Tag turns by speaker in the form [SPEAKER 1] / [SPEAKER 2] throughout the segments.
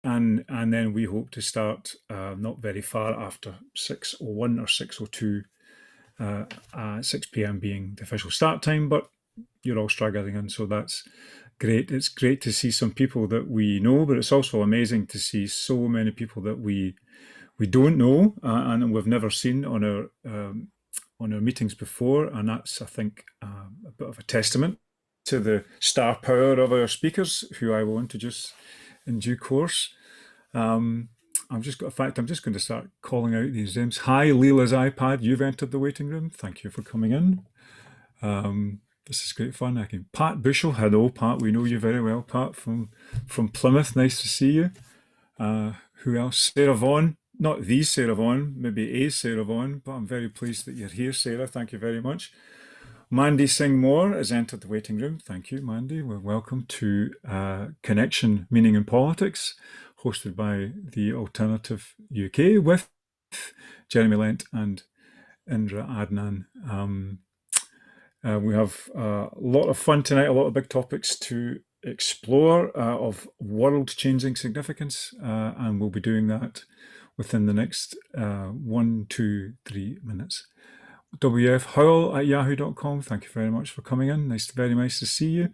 [SPEAKER 1] and then we hope to start not very far after 6:01 or 6:02, 6 p.m. being the official start time, but you're all struggling in, so that's great. It's great to see some people that we know, but it's also amazing to see so many people that we don't know and we've never seen on our meetings before, and that's, I think, a bit of a testament to the star power of our speakers, who I will introduce in due course. I'm just going to start calling out these names. Hi, Leela's iPad, you've entered the waiting room. Thank you for coming in. This is great fun. Pat Bushell, hello, Pat. We know you very well, Pat, from Plymouth. Nice to see you. Who else? Sarah Vaughan. Not the Sarah Vaughan, maybe a Sarah Vaughan, but I'm very pleased that you're here, Sarah. Thank you very much. Mandy Singh Moore has entered the waiting room. Thank you, Mandy. Well, welcome to Connection, Meaning and Politics, hosted by the Alternative UK with Jeremy Lent and Indra Adnan. We have a lot of fun tonight, a lot of big topics to explore of world-changing significance, and we'll be doing that within the next 1, 2, 3 minutes. WF Howell at yahoo.com, thank you very much for coming in. Very nice to see you.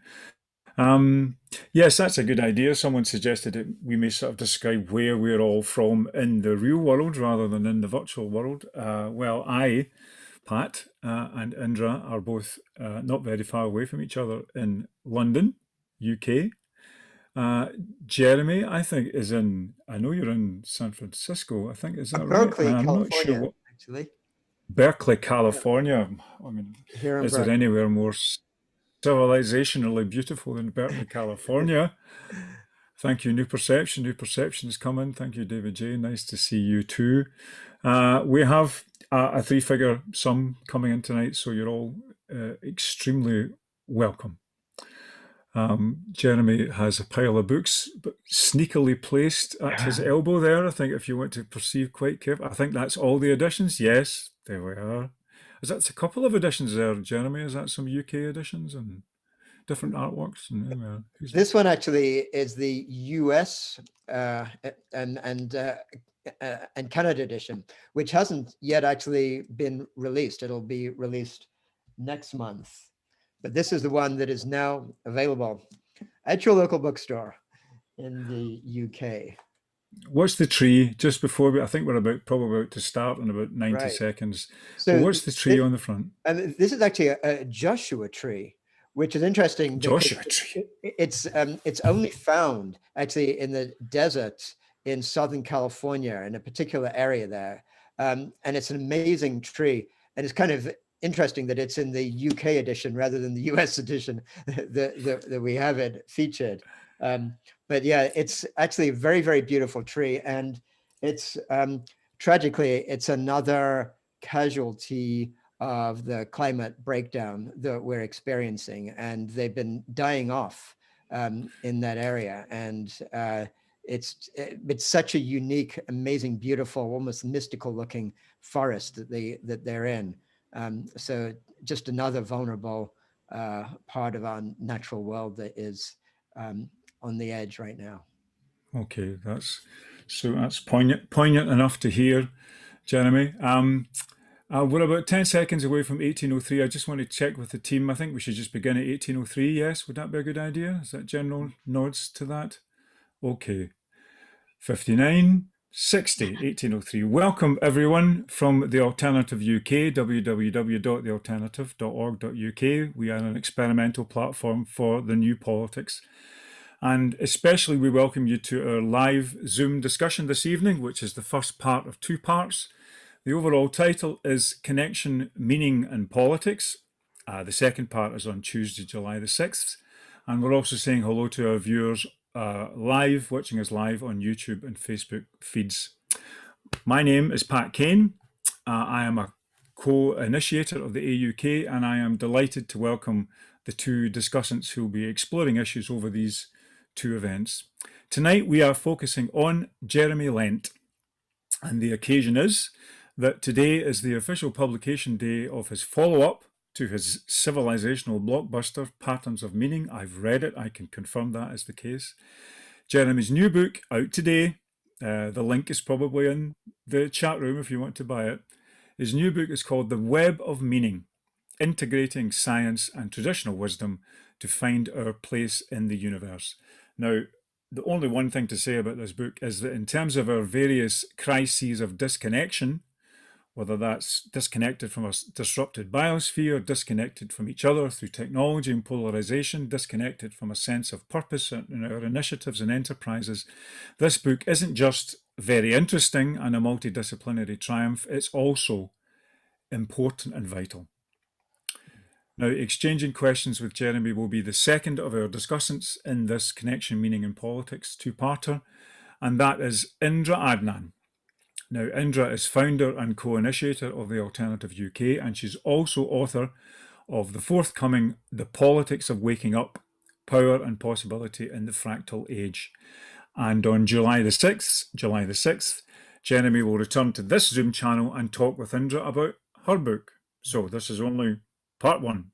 [SPEAKER 1] Yes, that's a good idea. Someone suggested that we may sort of describe where we're all from in the real world rather than in the virtual world. Well, I, Pat, and Indra are both not very far away from each other in London, UK. Jeremy, I think, I know you're in San Francisco, I think, is that right?
[SPEAKER 2] Berkeley, I'm California, not sure what, actually.
[SPEAKER 1] Berkeley, California. I mean, is there anywhere more civilizationally beautiful than Berkeley, California? Thank you, New Perception. New Perception has come in. Thank you, David J. Nice to see you too. We have a 3-figure sum coming in tonight, so you're all extremely welcome. Jeremy has a pile of books, but sneakily placed at his elbow there. I think if you want to perceive quite carefully, I think that's all the editions. Yes, there we are. Is that a couple of editions there, Jeremy? Is that some UK editions and different artworks? And,
[SPEAKER 2] this one actually is the US and Canada edition, which hasn't yet actually been released. It'll be released next month. But this is the one that is now available at your local bookstore in the UK.
[SPEAKER 1] What's the tree just before I think we're probably about to start in about 90 seconds. So what's the tree on the front?
[SPEAKER 2] And this is actually a Joshua tree, which is interesting.
[SPEAKER 1] Joshua tree.
[SPEAKER 2] It's only found actually in the desert in Southern California, in a particular area there. And it's an amazing tree. And it's kind of interesting that it's in the UK edition rather than the US edition that we have it featured. But yeah, it's actually a very, very beautiful tree. And it's tragically, it's another casualty of the climate breakdown that we're experiencing. And they've been dying off in that area. And it's such a unique, amazing, beautiful, almost mystical looking forest that they're in. So just another vulnerable part of our natural world that is on the edge right now.
[SPEAKER 1] Okay, that's poignant enough to hear, Jeremy. We're about 10 seconds away from 1803. I just want to check with the team. I think we should just begin at 1803. Yes, would that be a good idea? Is that general nods to that? Okay. 59. 60, 1803. Welcome everyone from the Alternative UK, www.thealternative.org.uk. We are an experimental platform for the new politics. And especially we welcome you to our live Zoom discussion this evening, which is the first part of 2 parts. The overall title is Connection, Meaning and Politics. The second part is on Tuesday, July the 6th. And we're also saying hello to our viewers watching us live on YouTube and Facebook feeds. My name is Pat Kane. I am a co-initiator of the AUK, and I am delighted to welcome the 2 discussants who will be exploring issues over these 2 events. Tonight we are focusing on Jeremy Lent, and the occasion is that today is the official publication day of his follow-up to his civilizational blockbuster, Patterns of Meaning. I've read it. I can confirm that is the case. Jeremy's new book out today. The link is probably in the chat room if you want to buy it. His new book is called The Web of Meaning, Integrating Science and Traditional Wisdom to Find Our Place in the Universe. Now, the only one thing to say about this book is that in terms of our various crises of disconnection, whether that's disconnected from a disrupted biosphere, disconnected from each other through technology and polarization, disconnected from a sense of purpose in our initiatives and enterprises, this book isn't just very interesting and a multidisciplinary triumph, it's also important and vital. Now, exchanging questions with Jeremy will be the second of our discussants in this Connection, Meaning and Politics two-parter, and that is Indra Adnan. Now, Indra is founder and co-initiator of the Alternative UK, and she's also author of the forthcoming The Politics of Waking Up, Power and Possibility in the Fractal Age. And on July the 6th, Jeremy will return to this Zoom channel and talk with Indra about her book. So this is only part one.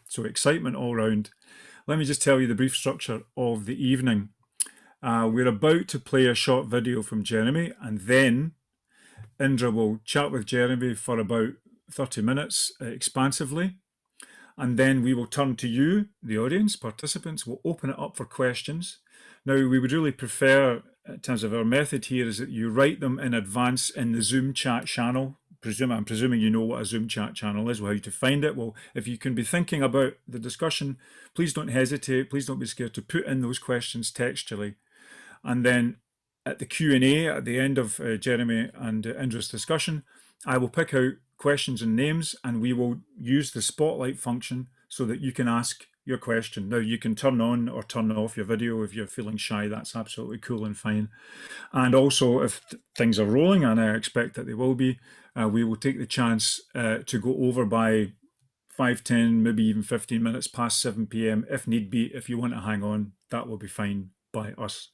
[SPEAKER 1] So excitement all round. Let me just tell you the brief structure of the evening. We're about to play a short video from Jeremy, and then Indra will chat with Jeremy for about 30 minutes expansively. And then we will turn to you, the audience, participants. We'll open it up for questions. Now, we would really prefer, in terms of our method here, is that you write them in advance in the Zoom chat channel. I'm presuming you know what a Zoom chat channel is, how to find it. Well, if you can be thinking about the discussion, please don't hesitate. Please don't be scared to put in those questions textually. And then at the Q&A at the end of Jeremy and Indra's discussion, I will pick out questions and names, and we will use the spotlight function so that you can ask your question. Now, you can turn on or turn off your video if you're feeling shy. That's absolutely cool and fine. And also, if things are rolling, and I expect that they will be, we will take the chance to go over by 5, 10, maybe even 15 minutes past 7 p.m. if need be. If you want to hang on, that will be fine by us.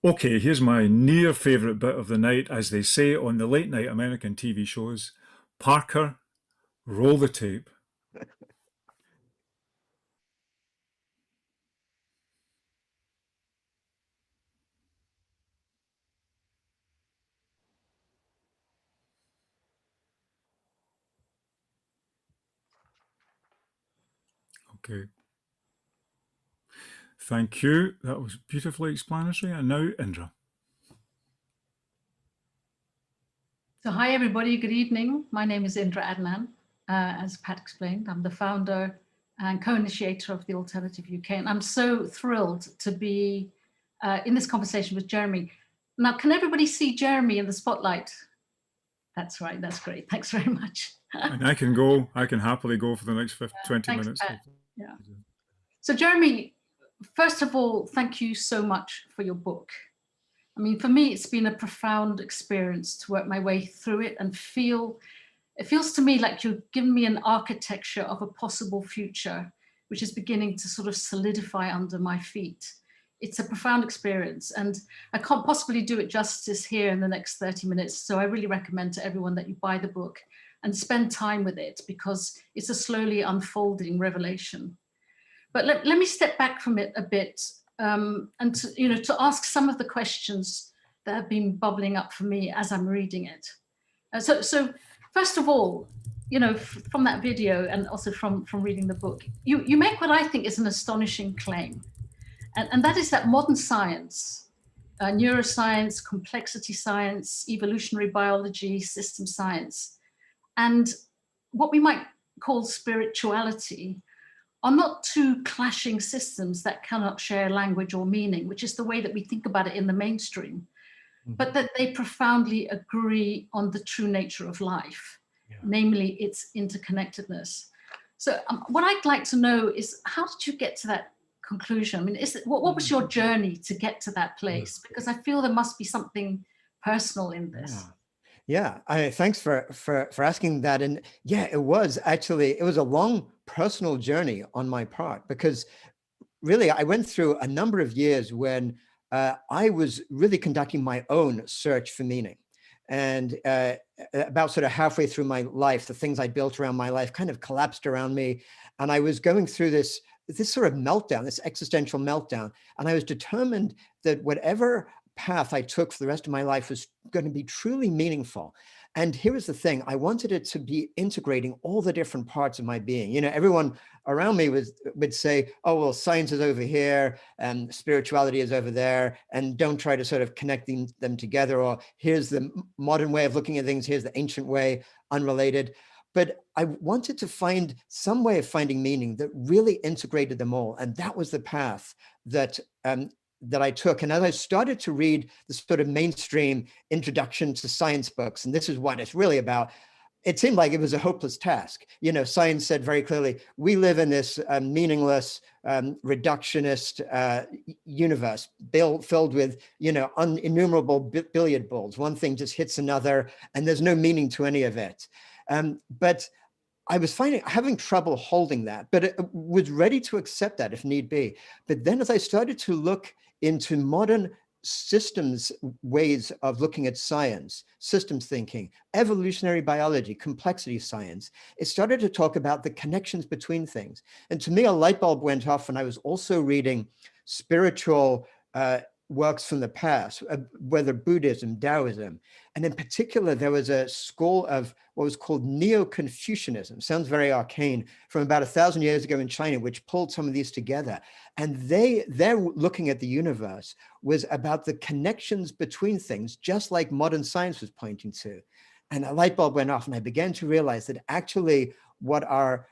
[SPEAKER 1] Okay, here's my near favourite bit of the night, as they say on the late night American TV shows. Parker, roll the tape. Okay. Thank you. That was beautifully explanatory. And now, Indra.
[SPEAKER 3] So hi, everybody. Good evening. My name is Indra Adnan. As Pat explained, I'm the founder and co-initiator of the Alternative UK. And I'm so thrilled to be in this conversation with Jeremy. Now, can everybody see Jeremy in the spotlight? That's right. That's great. Thanks very much.
[SPEAKER 1] And I can happily go for the next 20
[SPEAKER 3] thanks,
[SPEAKER 1] minutes.
[SPEAKER 3] Pat. Yeah. So Jeremy, first of all, thank you so much for your book. I mean, for me, it's been a profound experience to work my way through it and it feels to me like you've given me an architecture of a possible future, which is beginning to sort of solidify under my feet. It's a profound experience, and I can't possibly do it justice here in the next 30 minutes. So I really recommend to everyone that you buy the book and spend time with it, because it's a slowly unfolding revelation. But let me step back from it a bit. And to ask some of the questions that have been bubbling up for me as I'm reading it. So first of all, from that video and also from reading the book, you make what I think is an astonishing claim. And that is that modern science, neuroscience, complexity science, evolutionary biology, system science, and what we might call spirituality are not two clashing systems that cannot share language or meaning, which is the way that we think about it in the mainstream, but that they profoundly agree on the true nature of life, namely its interconnectedness. So what I'd like to know is, how did you get to that conclusion? I mean, what was your journey to get to that place? Because I feel there must be something personal in this.
[SPEAKER 2] Yeah, thanks for asking that. And yeah, it was a long personal journey on my part, because really I went through a number of years when I was really conducting my own search for meaning. And about sort of halfway through my life, the things I built around my life kind of collapsed around me. And I was going through this this sort of meltdown, this existential meltdown. And I was determined that whatever path I took for the rest of my life was going to be truly meaningful. And here was the thing, I wanted it to be integrating all the different parts of my being. You know, everyone around me would say, oh, well, science is over here and spirituality is over there, and don't try to sort of connect them together, or here's the modern way of looking at things, here's the ancient way, unrelated. But I wanted to find some way of finding meaning that really integrated them all. And that was the path that that I took. And as I started to read the sort of mainstream introduction to science books, and this is what it's really about, it seemed like it was a hopeless task. You know, science said very clearly, we live in this meaningless, reductionist universe filled with, you know, innumerable billiard balls. One thing just hits another, and there's no meaning to any of it. But I was having trouble holding that, but it was ready to accept that if need be. But then as I started to look into modern systems ways of looking at science, systems thinking, evolutionary biology, complexity science, it started to talk about the connections between things. And to me, a light bulb went off when I was also reading spiritual works from the past, whether Buddhism, Taoism. And in particular, there was a school of what was called Neo-Confucianism, sounds very arcane, from about 1,000 years ago in China, which pulled some of these together. And their looking at the universe was about the connections between things, just like modern science was pointing to. And a light bulb went off, and I began to realize that actually what our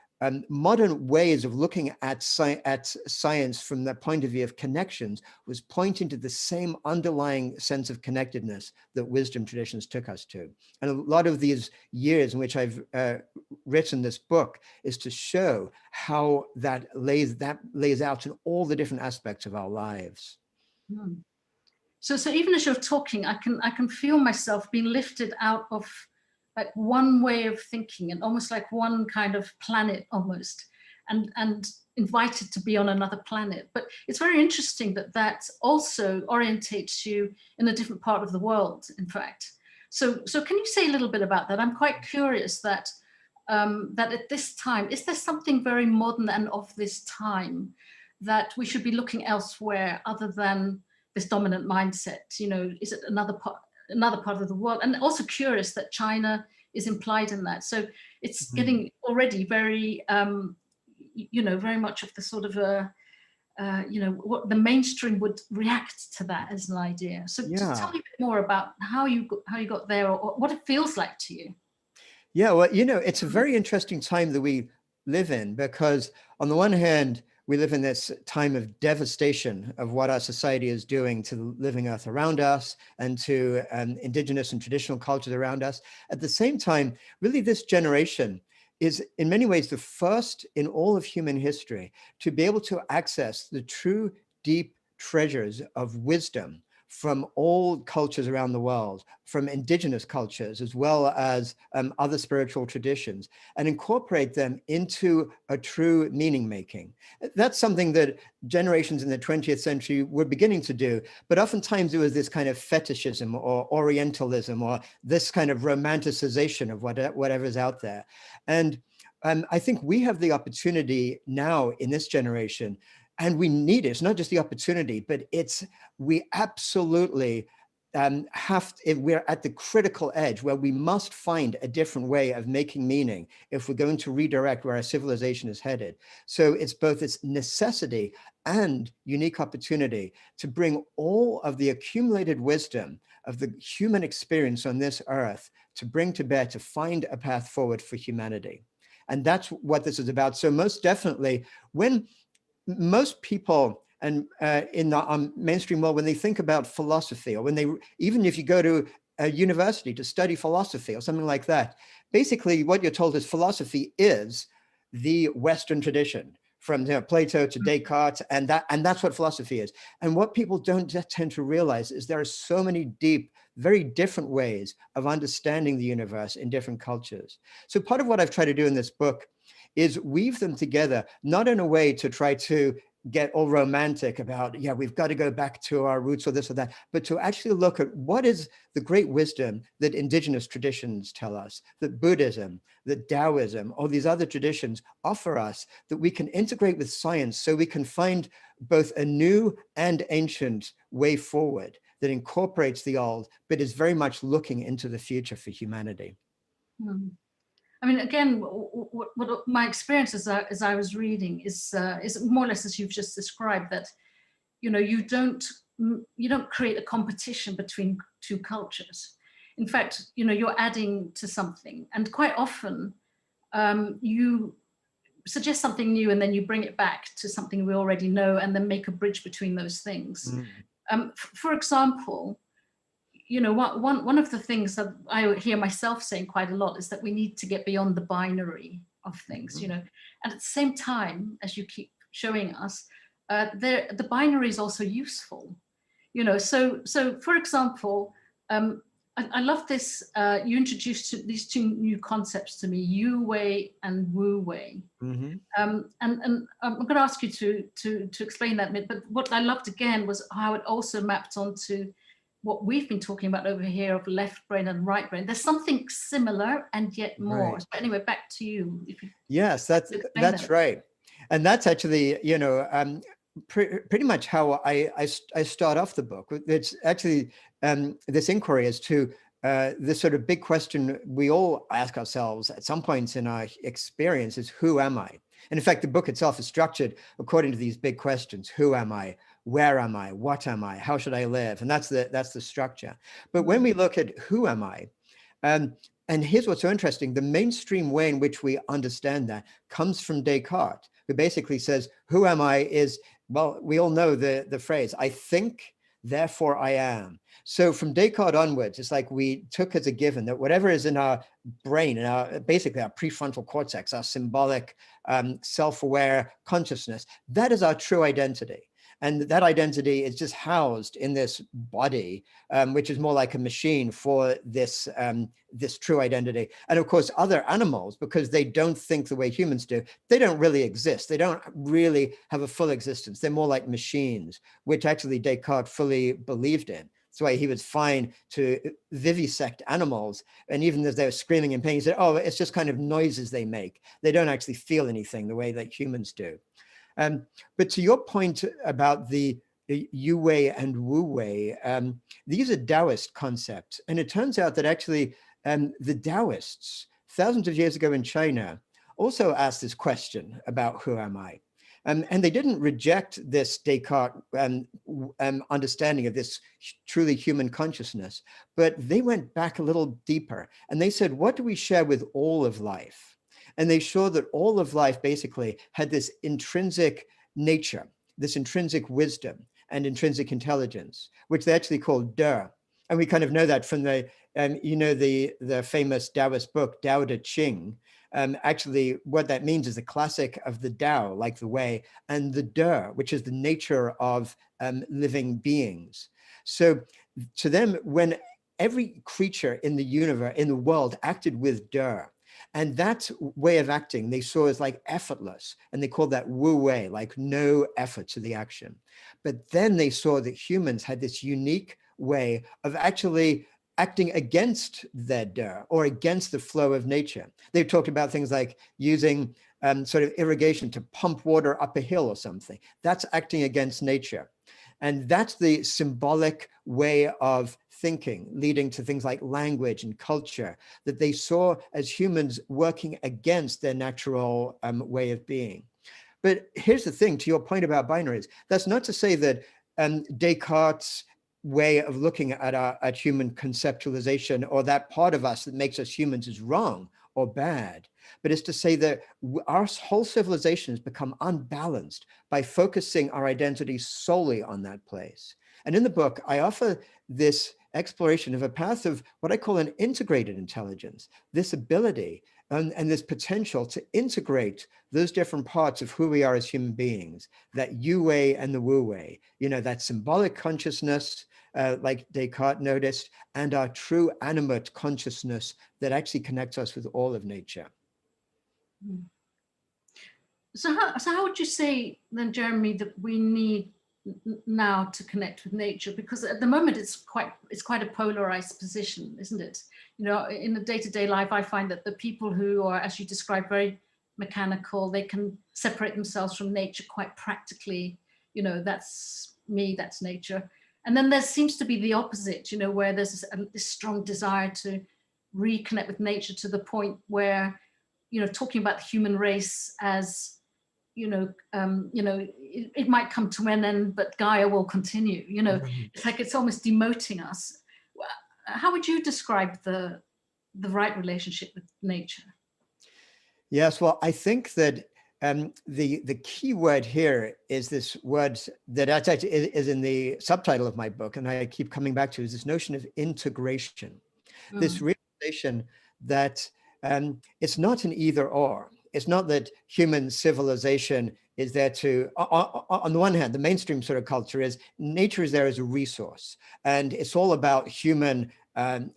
[SPEAKER 2] modern ways of looking at science from the point of view of connections was pointing to the same underlying sense of connectedness that wisdom traditions took us to. And a lot of these years in which I've written this book is to show how that lays out in all the different aspects of our lives.
[SPEAKER 3] Hmm. So even as you're talking, I can feel myself being lifted out of like one way of thinking, and almost like one kind of planet almost, and invited to be on another planet. But it's very interesting that that also orientates you in a different part of the world, in fact. So can you say a little bit about that? I'm quite curious that that at this time, is there something very modern and of this time that we should be looking elsewhere other than this dominant mindset? You know, is it another part of the world? And also curious that China is implied in that. So it's getting already very, you know, very much of the sort of you know, what the mainstream would react to that as an idea. So just tell me a bit more about how you got there, or what it feels like to you.
[SPEAKER 2] Yeah, well, you know, it's a very interesting time that we live in, because on the one hand, we live in this time of devastation of what our society is doing to the living earth around us and to indigenous and traditional cultures around us. At the same time, really this generation is in many ways the first in all of human history to be able to access the true deep treasures of wisdom from all cultures around the world, from indigenous cultures, as well as other spiritual traditions, and incorporate them into a true meaning making. That's something that generations in the 20th century were beginning to do, but oftentimes it was this kind of fetishism or Orientalism or this kind of romanticization of whatever's out there. And I think we have the opportunity now in this generation, and we need it. It's not just the opportunity, but we absolutely we're at the critical edge where we must find a different way of making meaning if we're going to redirect where our civilization is headed. So it's both this necessity and unique opportunity to bring all of the accumulated wisdom of the human experience on this earth to bring to bear, to find a path forward for humanity. And that's what this is about. So most definitely, when most people and in the mainstream world, when they think about philosophy, or even if you go to a university to study philosophy or something like that, basically what you're told is philosophy is the Western tradition, from Plato to Descartes, and that's what philosophy is. And what people don't tend to realize is there are so many deep, very different ways of understanding the universe in different cultures. So part of what I've tried to do in this book is weave them together, not in a way to try to get all romantic about, yeah, we've got to go back to our roots or this or that, but to actually look at what is the great wisdom that indigenous traditions tell us, that Buddhism, that Taoism, all these other traditions offer us, that we can integrate with science so we can find both a new and ancient way forward that incorporates the old, but is very much looking into the future for humanity.
[SPEAKER 3] I mean, again, what my experience as I was reading is more or less as you've just described, that you don't create a competition between two cultures. In fact, you're adding to something, and quite often you suggest something new and then you bring it back to something we already know, and then make a bridge between those things. For example, one of the things that I hear myself saying quite a lot is that we need to get beyond the binary of things, and at the same time, as you keep showing us, the binary is also useful, so for example, I love this, you introduced these two new concepts to me, Yu Wei and Wu Wei. And I'm going to ask you to explain that a bit, but what I loved again was how it also mapped onto what we've been talking about over here of left brain and right brain. There's something similar and yet more. Right. But anyway, back to you.
[SPEAKER 2] Yes, that's right. And that's actually, pretty much how I start off the book. It's actually this inquiry as to this sort of big question we all ask ourselves at some points in our experience is, who am I? And in fact, the book itself is structured according to these big questions. Who am I? Where am I? What am I? How should I live? And that's the structure. But when we look at who am I, and here's what's so interesting, the mainstream way in which we understand that comes from Descartes, who basically says, who am I is, well, we all know the phrase, I think, therefore I am. So from Descartes onwards, it's like we took as a given that whatever is in our brain, and basically our prefrontal cortex, our symbolic, self-aware consciousness, that is our true identity. And that identity is just housed in this body, which is more like a machine for this, this true identity. And of course, other animals, because they don't think the way humans do, they don't really exist. They don't really have a full existence. They're more like machines, which actually Descartes fully believed in. That's why he was fine to vivisect animals. And even as they were screaming in pain, he said, oh, it's just kind of noises they make. They don't actually feel anything the way that humans do. But to your point about the Yu Wei and Wu Wei, these are Taoist concepts. And it turns out that actually the Taoists, thousands of years ago in China, also asked this question about who am I? And they didn't reject this Descartes understanding of this truly human consciousness, but they went back a little deeper. And they said, what do we share with all of life? And they showed that all of life basically had this intrinsic nature, this intrinsic wisdom and intrinsic intelligence, which they actually called De. And we kind of know that from the, the famous Taoist book, Tao Te Ching. Actually, what that means is the classic of the Tao, like the way, and the De, which is the nature of living beings. So to them, when every creature in the universe, in the world, acted with De, and that way of acting they saw as like effortless, and they called that Wu Wei, like no effort to the action. But then they saw that humans had this unique way of actually acting against their De, or against the flow of nature. They talked about things like using sort of irrigation to pump water up a hill or something. That's acting against nature. And that's the symbolic way of thinking, leading to things like language and culture, that they saw as humans working against their natural way of being. But here's the thing, to your point about binaries, that's not to say that Descartes' way of looking at human conceptualization, or that part of us that makes us humans, is wrong or bad, but it's to say that our whole civilization has become unbalanced by focusing our identity solely on that place. And in the book, I offer this exploration of a path of what I call an integrated intelligence, this ability and this potential to integrate those different parts of who we are as human beings, that Yu Wei and the Wu Wei, that symbolic consciousness, like Descartes noticed, and our true animate consciousness that actually connects us with all of nature.
[SPEAKER 3] So how would you say then, Jeremy, that we need now to connect with nature? Because at the moment it's quite a polarized position, isn't it? You know, in the day-to-day life, I find that the people who are, as you described, very mechanical, they can separate themselves from nature quite practically. You know, that's me, that's nature. And then there seems to be the opposite, you know, where there's this strong desire to reconnect with nature to the point where, you know, talking about the human race as, you know, it might come to an end, but Gaia will continue. You know, it's like it's almost demoting us. How would you describe the right relationship with nature?
[SPEAKER 2] Yes, well, I think that the key word here is this word that actually is in the subtitle of my book, and I keep coming back to, is this notion of integration. This realization that it's not an either or. It's not that human civilization is there to, on the one hand, the mainstream sort of culture is nature is there as a resource, and it's all about human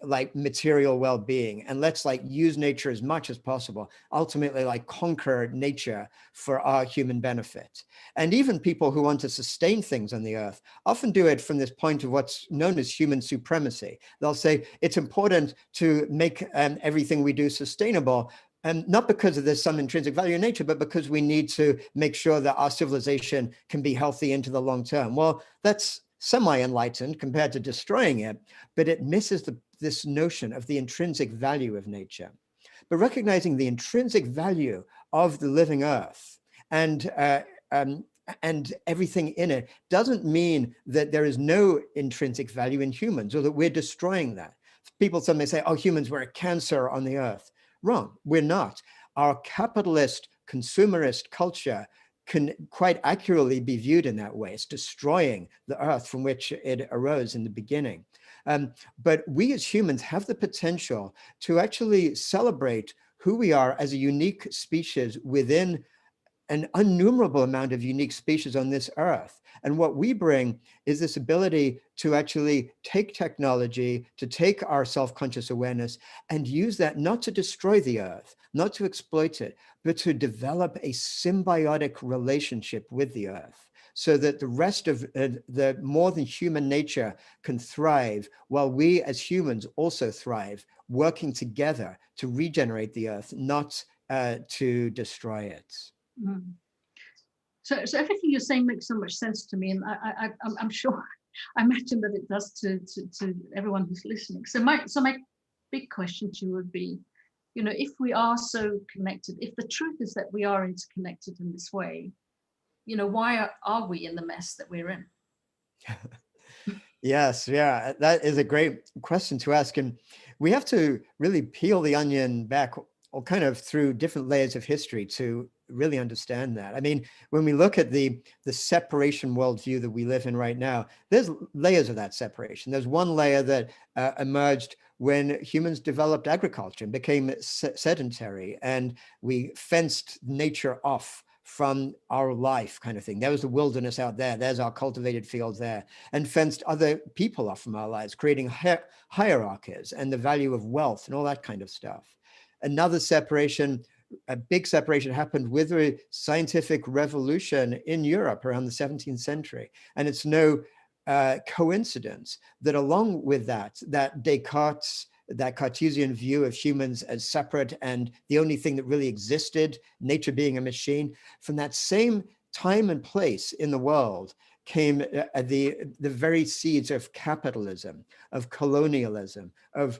[SPEAKER 2] like material well-being, and let's like use nature as much as possible, ultimately like conquer nature for our human benefit. And even people who want to sustain things on the earth often do it from this point of what's known as human supremacy. They'll say it's important to make everything we do sustainable, and not because there's some intrinsic value in nature, but because we need to make sure that our civilization can be healthy into the long term. Well, that's semi-enlightened compared to destroying it, but it misses this notion of the intrinsic value of nature. But recognizing the intrinsic value of the living earth and everything in it doesn't mean that there is no intrinsic value in humans or that we're destroying that. People sometimes say, oh, humans were a cancer on the earth. Wrong, we're not. Our capitalist, consumerist culture can quite accurately be viewed in that way. It's destroying the earth from which it arose in the beginning. But we as humans have the potential to actually celebrate who we are as a unique species within an innumerable amount of unique species on this earth. And what we bring is this ability to actually take technology, to take our self-conscious awareness and use that not to destroy the earth, not to exploit it, but to develop a symbiotic relationship with the earth, so that the rest of the more than human nature can thrive, while we as humans also thrive, working together to regenerate the earth, not to destroy it.
[SPEAKER 3] Mm. So everything you're saying makes so much sense to me, and I'm sure, I imagine that it does to everyone who's listening. So my big question to you would be, you know, if we are so connected, if the truth is that we are interconnected in this way, you know, why are we in the mess that we're in?
[SPEAKER 2] Yes, yeah, that is a great question to ask, and we have to really peel the onion back, or kind of through different layers of history to really understand that. I mean, when we look at the separation worldview that we live in right now, there's layers of that separation. There's one layer that emerged when humans developed agriculture and became sedentary, and we fenced nature off from our life, kind of thing. There was the wilderness out there, there's our cultivated fields there, and fenced other people off from our lives, creating hierarchies and the value of wealth and all that kind of stuff. Another separation, a big separation, happened with the scientific revolution in Europe around the 17th century. And it's no coincidence that along with that that Cartesian view of humans as separate and the only thing that really existed, nature being a machine, from that same time and place in the world came the very seeds of capitalism, of colonialism, of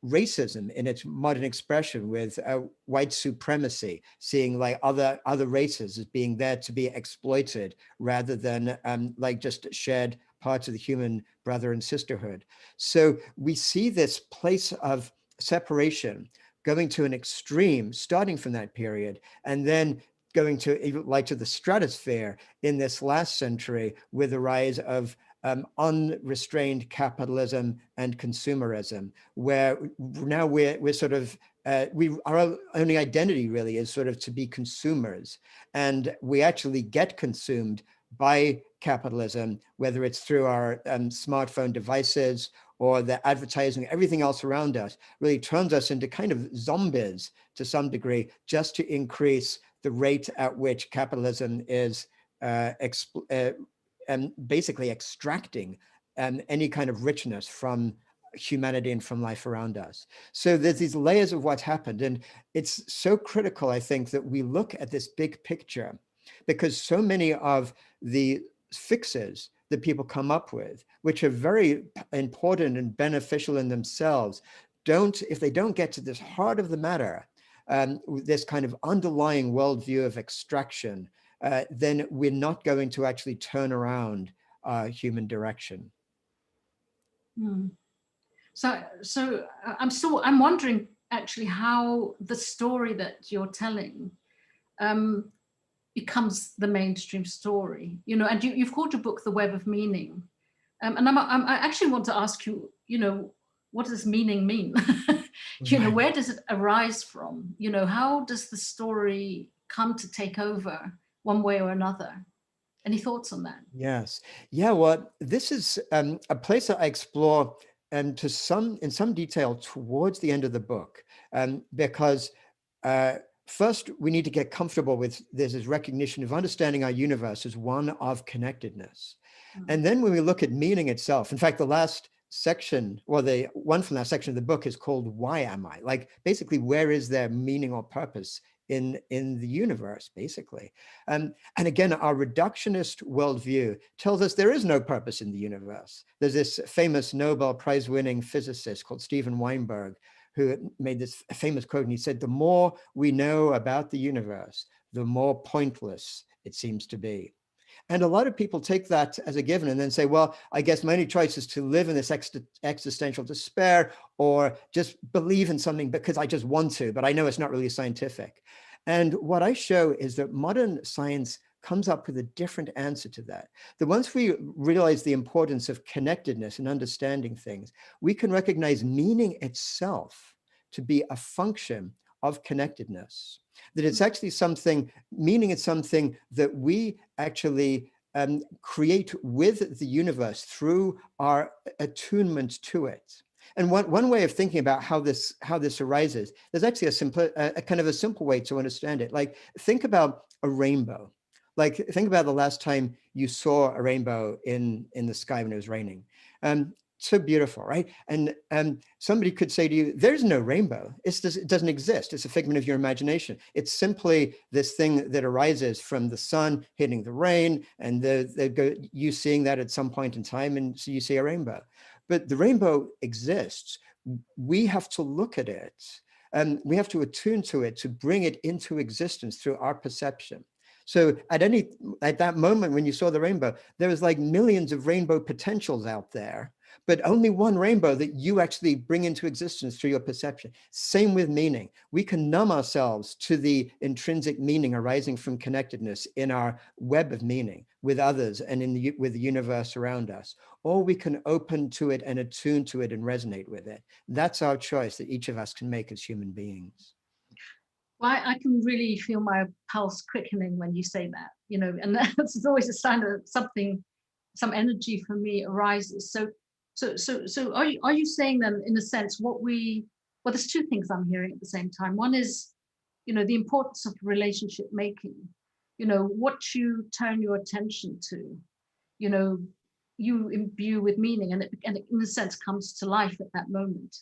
[SPEAKER 2] racism in its modern expression, with white supremacy, seeing like other races as being there to be exploited rather than like just shared parts of the human brother and sisterhood. So we see this place of separation going to an extreme, starting from that period, and then going to like to the stratosphere in this last century with the rise of unrestrained capitalism and consumerism, where now we're sort of, our only identity really is sort of to be consumers. And we actually get consumed by capitalism, whether it's through our smartphone devices or the advertising, everything else around us really turns us into kind of zombies to some degree, just to increase the rate at which capitalism is basically extracting any kind of richness from humanity and from life around us. So there's these layers of what's happened. And it's so critical, I think, that we look at this big picture, because so many of the fixes that people come up with, which are very important and beneficial in themselves, if they don't get to this heart of the matter, this kind of underlying worldview of extraction, then we're not going to actually turn around human direction.
[SPEAKER 3] Mm. So I'm wondering actually how the story that you're telling becomes the mainstream story, you know, and you've called your book The Web of Meaning. And I actually want to ask you, you know, what does meaning mean? You know, where does it arise from? You know, how does the story come to take over one way or another? Any thoughts on that?
[SPEAKER 2] Yes. Yeah, well, this is a place that I explore in some detail towards the end of the book, because first we need to get comfortable with this recognition of understanding our universe as one of connectedness. And then when we look at meaning itself, in fact, the last section, or the one from that section of the book is called Why Am I? Like basically, where is there meaning or purpose in the universe, basically? And again, our reductionist worldview tells us there is no purpose in the universe. There's this famous Nobel Prize-winning physicist called Steven Weinberg, who made this famous quote, and he said, "The more we know about the universe, the more pointless it seems to be." And a lot of people take that as a given and then say, well, I guess my only choice is to live in this existential despair, or just believe in something because I just want to, but I know it's not really scientific. And what I show is that modern science comes up with a different answer to that. That once we realize the importance of connectedness and understanding things, we can recognize meaning itself to be a function of connectedness. That it's actually something, meaning it's something that we actually create with the universe through our attunement to it. And one way of thinking about how this arises, there's actually a kind of a simple way to understand it. Like, think about a rainbow. Like, think about the last time you saw a rainbow in the sky when it was raining. So beautiful, right? And somebody could say to you, there's no rainbow. It doesn't exist. It's a figment of your imagination. It's simply this thing that arises from the sun hitting the rain, and you seeing that at some point in time, and so you see a rainbow. But the rainbow exists. We have to look at it, and we have to attune to it to bring it into existence through our perception. So at that moment when you saw the rainbow, there was like millions of rainbow potentials out there, but only one rainbow that you actually bring into existence through your perception. Same with meaning. We can numb ourselves to the intrinsic meaning arising from connectedness in our web of meaning with others and with the universe around us, or we can open to it and attune to it and resonate with it. That's our choice that each of us can make as human beings.
[SPEAKER 3] Well, I can really feel my pulse quickening when you say that, you know, and that's always a sign that some energy for me arises. So are you saying then, in a sense, well, there's two things I'm hearing at the same time. One is, you know, the importance of relationship making, you know, what you turn your attention to, you know, you imbue with meaning, and it in a sense comes to life at that moment,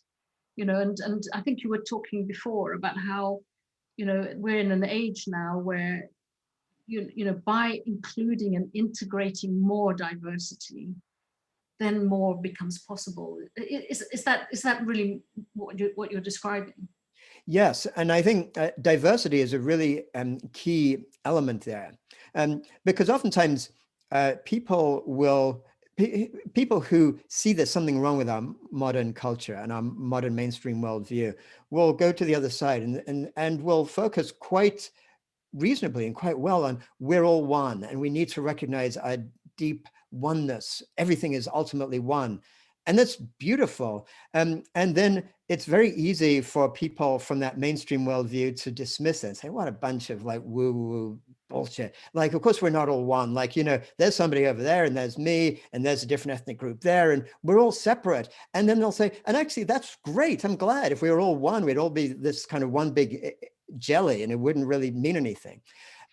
[SPEAKER 3] you know, and I think you were talking before about how, you know, we're in an age now where, you know, by including and integrating more diversity, then more becomes possible. Is that really what you're describing?
[SPEAKER 2] Yes, and I think diversity is a really key element there, because oftentimes people who see there's something wrong with our modern culture and our modern mainstream worldview will go to the other side and will focus quite reasonably and quite well on we're all one, and we need to recognize a deep oneness. Everything is ultimately one. And that's beautiful. And then it's very easy for people from that mainstream worldview to dismiss it and say, what a bunch of like woo-woo bullshit. Like, of course, we're not all one. Like, you know, there's somebody over there and there's me and there's a different ethnic group there and we're all separate. And then they'll say, and actually, that's great. I'm glad if we were all one, we'd all be this kind of one big jelly and it wouldn't really mean anything.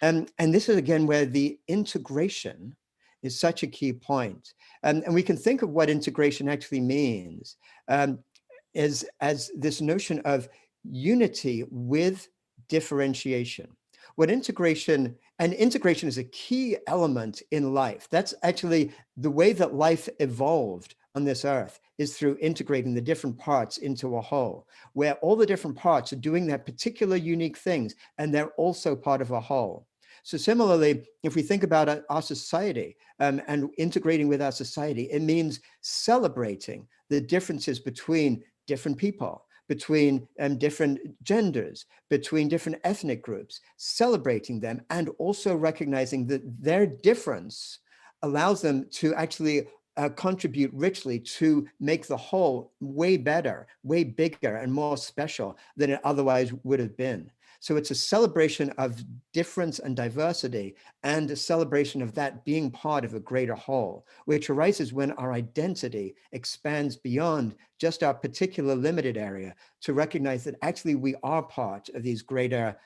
[SPEAKER 2] And this is again where the integration is such a key point. And we can think of what integration actually means as this notion of unity with differentiation. What integration is a key element in life. That's actually the way that life evolved on this earth, is through integrating the different parts into a whole, where all the different parts are doing their particular unique things, and they're also part of a whole. So similarly, if we think about our society and integrating with our society, it means celebrating the differences between different people, between different genders, between different ethnic groups, celebrating them, and also recognizing that their difference allows them to actually contribute richly to make the whole way better, way bigger, and more special than it otherwise would have been. So it's a celebration of difference and diversity, and a celebration of that being part of a greater whole, which arises when our identity expands beyond just our particular limited area to recognize that actually we are part of these greater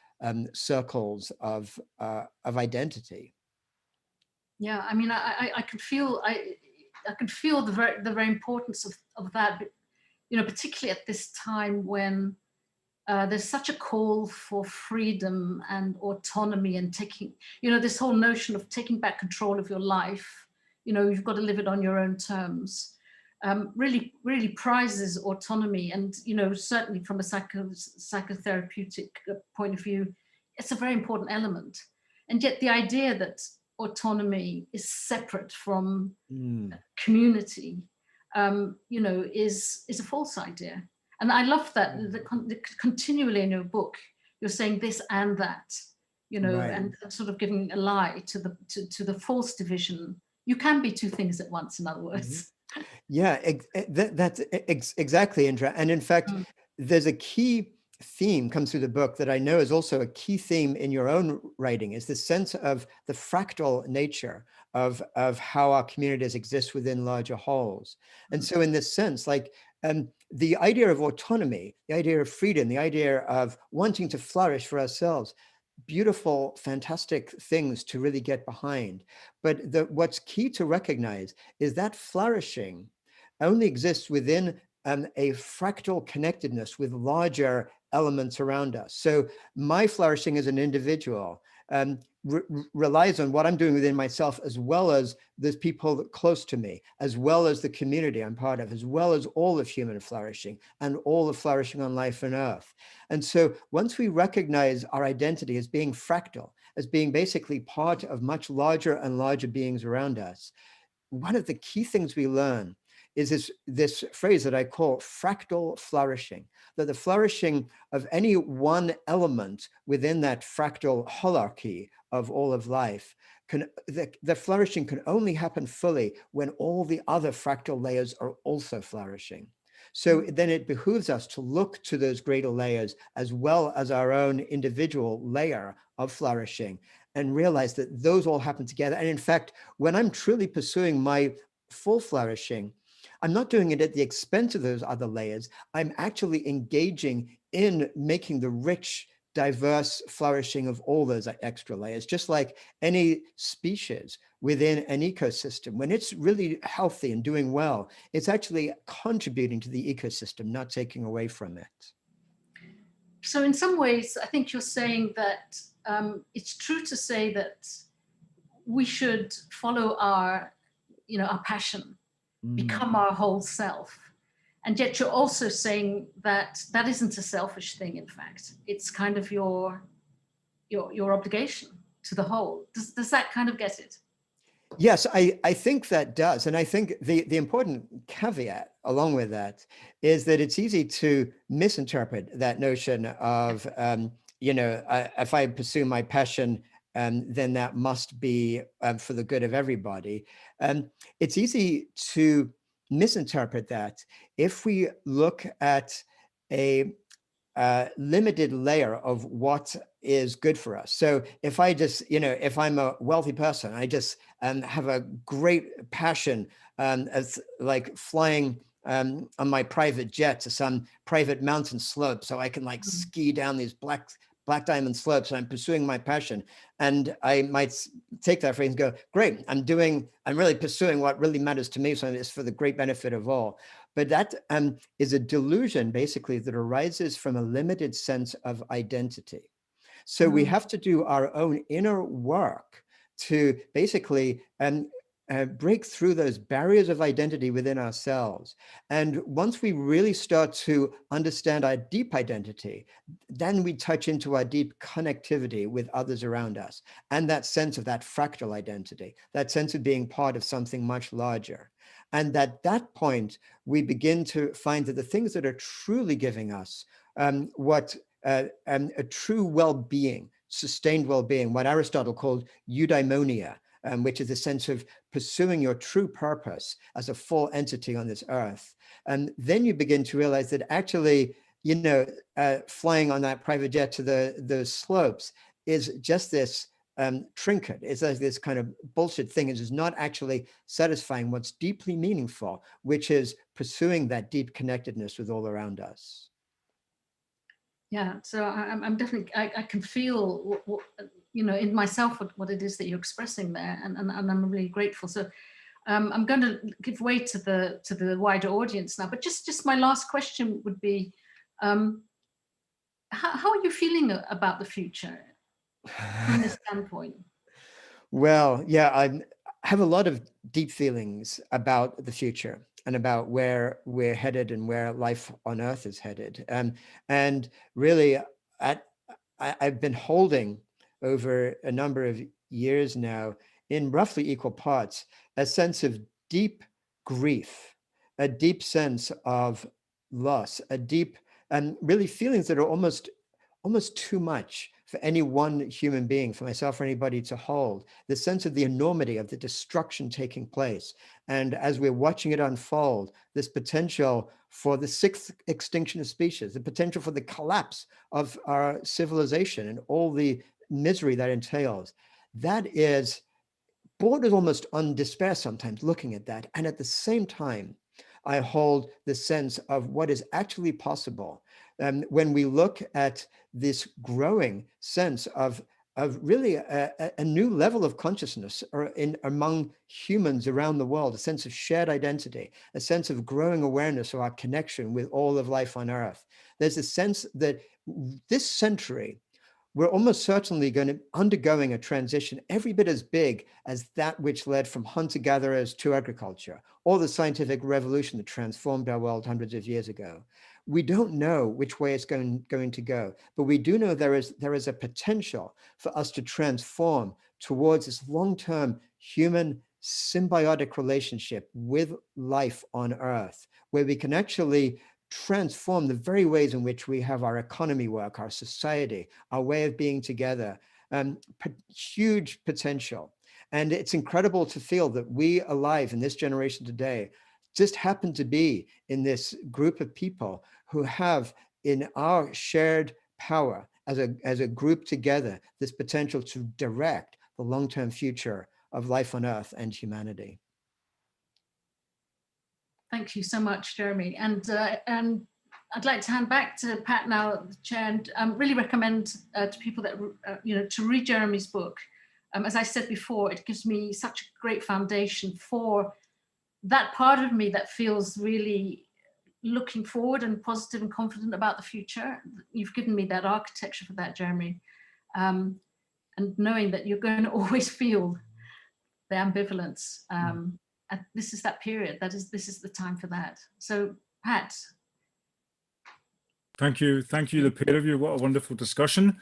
[SPEAKER 2] circles of identity.
[SPEAKER 3] Yeah, I mean, I could feel I could feel the very importance of that, you know, particularly at this time when there's such a call for freedom and autonomy and taking, you know, this whole notion of taking back control of your life. You know, you've got to live it on your own terms. Really prizes autonomy, and you know, certainly from a psychotherapeutic point of view, it's a very important element. And yet, the idea that autonomy is separate from community, you know, is a false idea. And I love that continually in your book, you're saying this and that, you know, right. And sort of giving a lie to the false division. You can be two things at once, in other words.
[SPEAKER 2] Mm-hmm. Yeah, that's exactly, Indra. And in fact, there's a key theme comes through the book that I know is also a key theme in your own writing, is the sense of the fractal nature of how our communities exist within larger wholes. And so in this sense, like the idea of autonomy, the idea of freedom, the idea of wanting to flourish for ourselves, beautiful, fantastic things to really get behind. But what's key to recognize is that flourishing only exists within a fractal connectedness with larger elements around us. So my flourishing as an individual relies on what I'm doing within myself, as well as the people close to me, as well as the community I'm part of, as well as all of human flourishing and all of flourishing on life and earth. And so once we recognize our identity as being fractal, as being basically part of much larger and larger beings around us, one of the key things we learn is this phrase that I call fractal flourishing, that the flourishing of any one element within that fractal hierarchy of all of life, the flourishing can only happen fully when all the other fractal layers are also flourishing. So then it behooves us to look to those greater layers as well as our own individual layer of flourishing, and realize that those all happen together. And in fact, when I'm truly pursuing my full flourishing, I'm not doing it at the expense of those other layers. I'm actually engaging in making the rich, diverse flourishing of all those extra layers, just like any species within an ecosystem. When it's really healthy and doing well, it's actually contributing to the ecosystem, not taking away from it.
[SPEAKER 3] So in some ways, I think you're saying that it's true to say that we should follow our, you know, our passion, become our whole self. And yet you're also saying that that isn't a selfish thing, in fact. It's kind of your obligation to the whole. Does that kind of get it?
[SPEAKER 2] Yes, I think that does. And I think the important caveat along with that is that it's easy to misinterpret that notion of, you know, if I pursue my passion, then that must be for the good of everybody. It's easy to misinterpret that if we look at a limited layer of what is good for us. So if I just, you know, if I'm a wealthy person, I just have a great passion as like flying on my private jet to some private mountain slope so I can like ski down these black Black Diamond Slopes, I'm pursuing my passion. And I might take that phrase and go, great, I'm really pursuing what really matters to me, so it's for the great benefit of all. But that is a delusion, basically, that arises from a limited sense of identity. So we have to do our own inner work to basically break through those barriers of identity within ourselves. And once we really start to understand our deep identity, then we touch into our deep connectivity with others around us. And that sense of that fractal identity, that sense of being part of something much larger. And at that point, we begin to find that the things that are truly giving us a true well-being, sustained well-being, what Aristotle called eudaimonia, which is a sense of pursuing your true purpose as a full entity on this earth. And then you begin to realize that actually, flying on that private jet to those slopes is just this trinket. It's like this kind of bullshit thing. It is not actually satisfying what's deeply meaningful, which is pursuing that deep connectedness with all around us.
[SPEAKER 3] Yeah, so I'm definitely, I can feel, in myself what it is that you're expressing there, and I'm really grateful. So I'm going to give way to the wider audience now, but just my last question would be, how are you feeling about the future from this standpoint?
[SPEAKER 2] Well, yeah, I have a lot of deep feelings about the future and about where we're headed and where life on Earth is headed. And really, I've been holding over a number of years now, in roughly equal parts, a sense of deep grief, a deep sense of loss, a deep, and really feelings that are almost too much for any one human being, for myself or anybody to hold, the sense of the enormity of the destruction taking place. And as we're watching it unfold, this potential for the sixth extinction of species, the potential for the collapse of our civilization and all the misery that entails, that is borders almost on despair sometimes looking at that. And at the same time, I hold the sense of what is actually possible when we look at this growing sense of really a new level of consciousness among humans around the world, a sense of shared identity, a sense of growing awareness of our connection with all of life on Earth. There's a sense that this century, we're almost certainly going to undergoing a transition every bit as big as that which led from hunter-gatherers to agriculture, or the scientific revolution that transformed our world hundreds of years ago. We don't know which way it's going to go, but we do know there is a potential for us to transform towards this long-term human symbiotic relationship with life on Earth, where we can actually transform the very ways in which we have our economy work, our society, our way of being together. Huge potential. And it's incredible to feel that we alive in this generation today just happen to be in this group of people who have in our shared power as a group together, this potential to direct the long-term future of life on Earth and humanity.
[SPEAKER 3] Thank you so much, Jeremy. And I'd like to hand back to Pat now, the chair, and really recommend to people that, to read Jeremy's book. As I said before, it gives me such a great foundation for that part of me that feels really looking forward and positive and confident about the future. You've given me that architecture for that, Jeremy. And knowing that you're going to always feel the ambivalence. And this is that period. This is the time for that. So, Pat.
[SPEAKER 1] Thank you, the pair of you. What a wonderful discussion.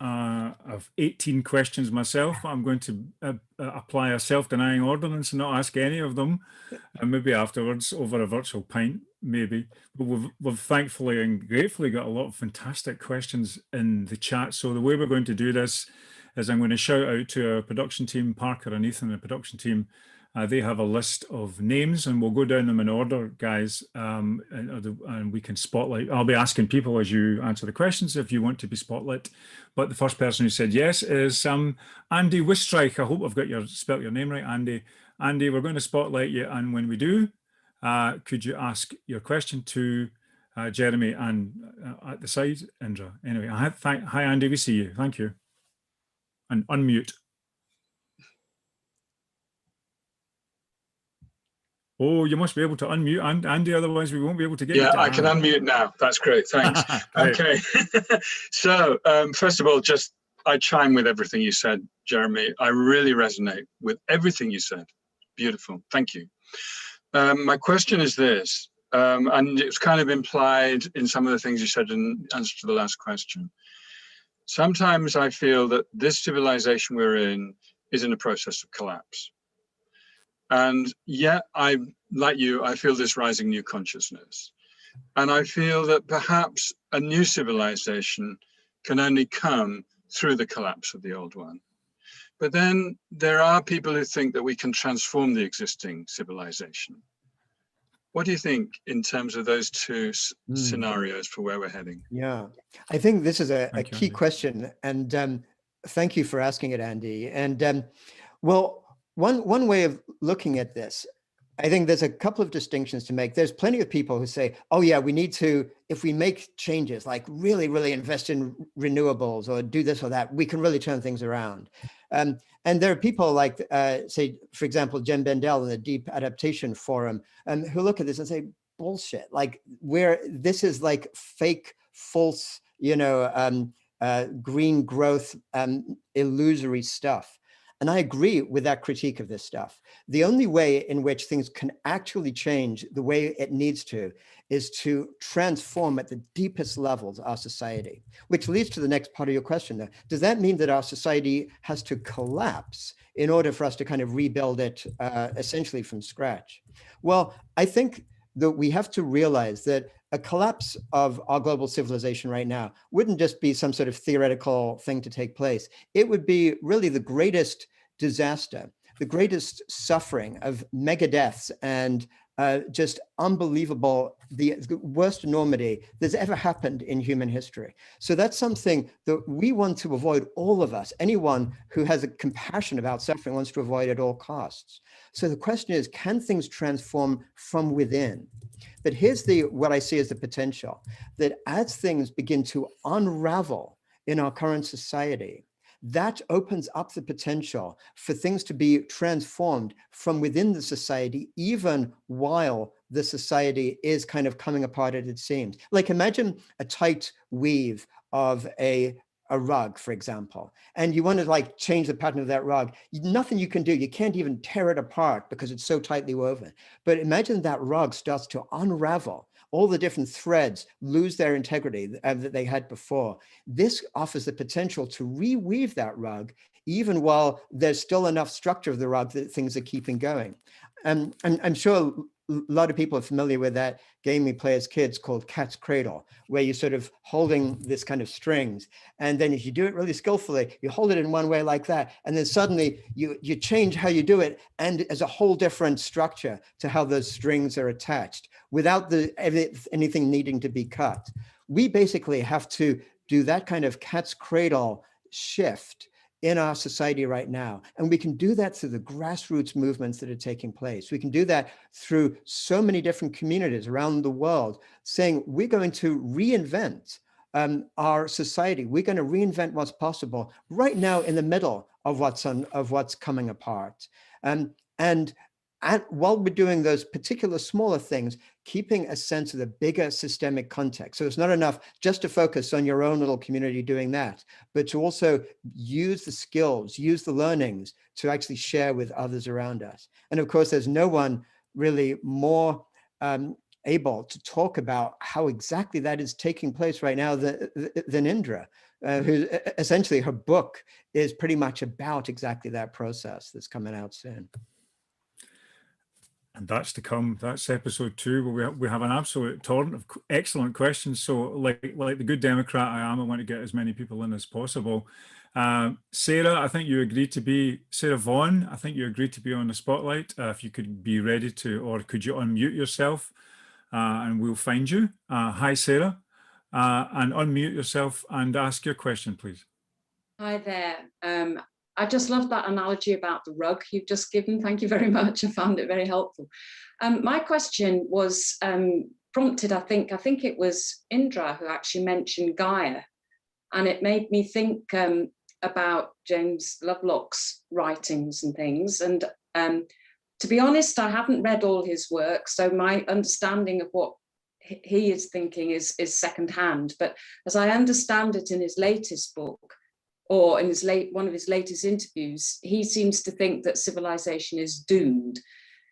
[SPEAKER 1] I've 18 questions myself. I'm going to apply a self-denying ordinance and not ask any of them, and maybe afterwards over a virtual pint, maybe. But we've thankfully and gratefully got a lot of fantastic questions in the chat. So the way we're going to do this is I'm going to shout out to our production team, Parker and Ethan, the production team. They have a list of names, and we'll go down them in order, guys, and we can spotlight. I'll be asking people as you answer the questions if you want to be spotlit. But the first person who said yes is Andy Wistreich. I hope I've spelt your name right, Andy. Andy, we're going to spotlight you, and when we do, could you ask your question to Jeremy, and at the side, Indra. Anyway, hi, Andy, we see you. Thank you. And unmute. Oh, you must be able to unmute, Andy, otherwise we won't be able to get you.
[SPEAKER 4] Yeah, I can unmute now. That's great, thanks. Okay, so first of all, I chime with everything you said, Jeremy. I really resonate with everything you said. Beautiful, thank you. My question is this, and it's kind of implied in some of the things you said in answer to the last question. Sometimes I feel that this civilization we're in is in a process of collapse. And yet, like you, I feel this rising new consciousness. And I feel that perhaps a new civilization can only come through the collapse of the old one. But then there are people who think that we can transform the existing civilization. What do you think in terms of those two scenarios for where we're heading?
[SPEAKER 2] Yeah, I think this is a key
[SPEAKER 1] Andy.
[SPEAKER 2] question. And thank you for asking it, Andy. And well, one way of looking at this, I think there's a couple of distinctions to make. There's plenty of people who say, oh yeah, we need to, if we make changes, like really, really invest in renewables or do this or that, we can really turn things around. And there are people like, say, for example, Jen Bendell in the Deep Adaptation Forum, who look at this and say, bullshit, like this is like fake, false, green growth, illusory stuff. And I agree with that critique of this stuff. The only way in which things can actually change the way it needs to is to transform at the deepest levels our society, which leads to the next part of your question though. Does that mean that our society has to collapse in order for us to kind of rebuild it essentially from scratch? Well, I think that we have to realize that a collapse of our global civilization right now wouldn't just be some sort of theoretical thing to take place. It would be really the greatest disaster, the greatest suffering of mega deaths and just unbelievable, the worst enormity that's ever happened in human history. So that's something that we want to avoid, all of us. Anyone who has a compassion about suffering wants to avoid at all costs. So the question is, can things transform from within? But here's what I see as the potential, that as things begin to unravel in our current society, that opens up the potential for things to be transformed from within the society, even while the society is kind of coming apart as it seems. Like imagine a tight weave of a rug, for example, and you want to like change the pattern of that rug. Nothing you can do. You can't even tear it apart because it's so tightly woven. But imagine that rug starts to unravel. All the different threads lose their integrity that they had before. This offers the potential to reweave that rug, even while there's still enough structure of the rug that things are keeping going. And I'm sure a lot of people are familiar with that game we play as kids called Cat's Cradle, where you're sort of holding this kind of strings. And then if you do it really skillfully, you hold it in one way like that. And then suddenly you change how you do it. And there's a whole different structure to how those strings are attached without anything needing to be cut. We basically have to do that kind of cat's cradle shift in our society right now. And we can do that through the grassroots movements that are taking place. We can do that through so many different communities around the world saying, we're going to reinvent our society. We're going to reinvent what's possible right now in the middle of what's coming apart. And while we're doing those particular smaller things, keeping a sense of the bigger systemic context. So it's not enough just to focus on your own little community doing that, but to also use the skills, use the learnings to actually share with others around us. And of course, there's no one really more able to talk about how exactly that is taking place right now than Indra, who essentially her book is pretty much about exactly that process that's coming out soon.
[SPEAKER 1] And that's to come. That's episode 2, where we have an absolute torrent of excellent questions. So like the good Democrat I am, I want to get as many people in as possible. Sarah, I think you agreed to be, Sarah Vaughan, I think you agreed to be on the spotlight. If you could be ready to, or could you unmute yourself and we'll find you. Hi, Sarah, and unmute yourself and ask your question, please.
[SPEAKER 5] Hi there. I just love that analogy about the rug you've just given. Thank you very much. I found it very helpful. My question was prompted, I think it was Indra who actually mentioned Gaia, and it made me think about James Lovelock's writings and things. And to be honest, I haven't read all his work, so my understanding of what he is thinking is secondhand. But as I understand it, in his latest book, or in his one of his latest interviews, he seems to think that civilization is doomed.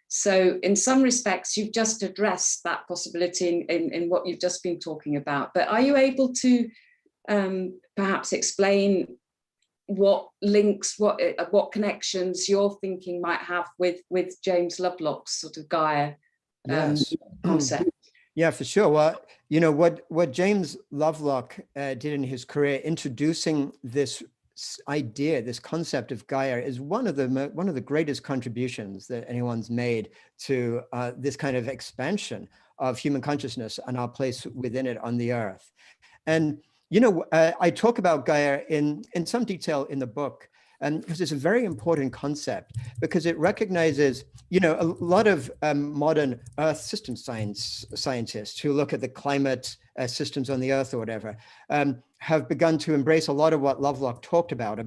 [SPEAKER 5] So in some respects, you've just addressed that possibility in what you've just been talking about. But are you able to perhaps explain what links, what connections your thinking might have with James Lovelock's sort of Gaia
[SPEAKER 2] Yes.
[SPEAKER 5] concept?
[SPEAKER 2] Yeah, for sure. Well, you know, what James Lovelock did in his career, introducing this idea, this concept of Gaia, is one of the greatest contributions that anyone's made to this kind of expansion of human consciousness and our place within it on the earth. And you know, I talk about Gaia in some detail in the book, because it's a very important concept, because it recognizes, you know, a lot of modern Earth system scientists who look at the climate systems on the Earth or whatever, have begun to embrace a lot of what Lovelock talked about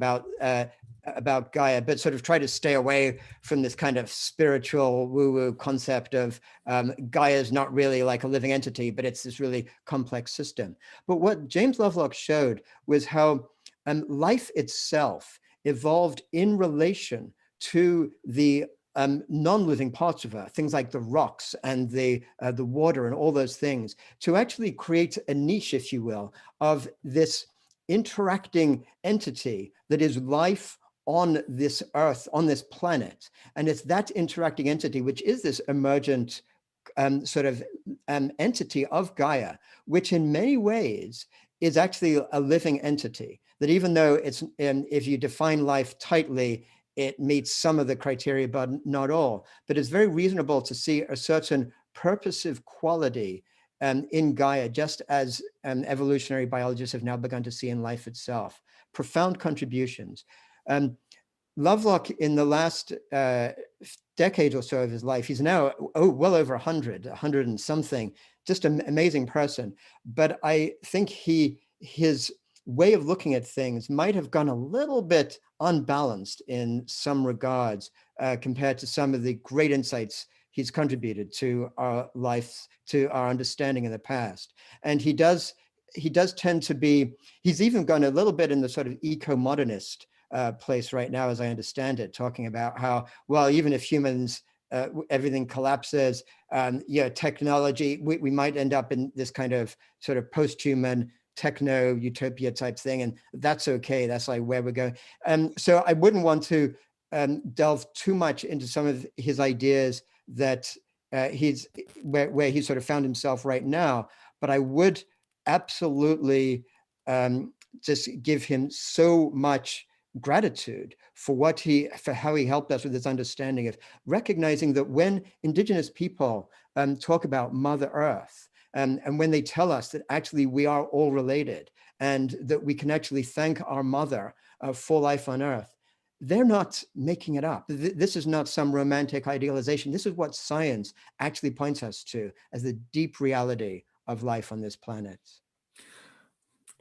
[SPEAKER 2] Gaia, but sort of try to stay away from this kind of spiritual woo-woo concept of Gaia is not really like a living entity, but it's this really complex system. But what James Lovelock showed was how life itself evolved in relation to the non-living parts of Earth, things like the rocks and the water and all those things, to actually create a niche, if you will, of this interacting entity that is life on this Earth, on this planet. And it's that interacting entity, which is this emergent sort of entity of Gaia, which in many ways is actually a living entity, that even though it's, if you define life tightly, it meets some of the criteria, but not all. But it's very reasonable to see a certain purposive quality in Gaia, just as evolutionary biologists have now begun to see in life itself. Profound contributions. Lovelock, in the last decade or so of his life, he's now well over 100 and something, just an amazing person. But I think his way of looking at things might have gone a little bit unbalanced in some regards compared to some of the great insights he's contributed to our life, to our understanding in the past. And he does tend to be, he's even gone a little bit in the sort of eco-modernist place right now, as I understand it, talking about how, well, even if humans, everything collapses, technology, we might end up in this kind of sort of post-human techno utopia type thing, and that's okay. That's like where we're going. So I wouldn't want to delve too much into some of his ideas that he's where he sort of found himself right now, but I would absolutely just give him so much gratitude for how he helped us with this understanding of recognizing that when Indigenous people talk about Mother Earth, and when they tell us that actually we are all related and that we can actually thank our mother for life on Earth, they're not making it up. This is not some romantic idealization. This is what science actually points us to as the deep reality of life on this planet.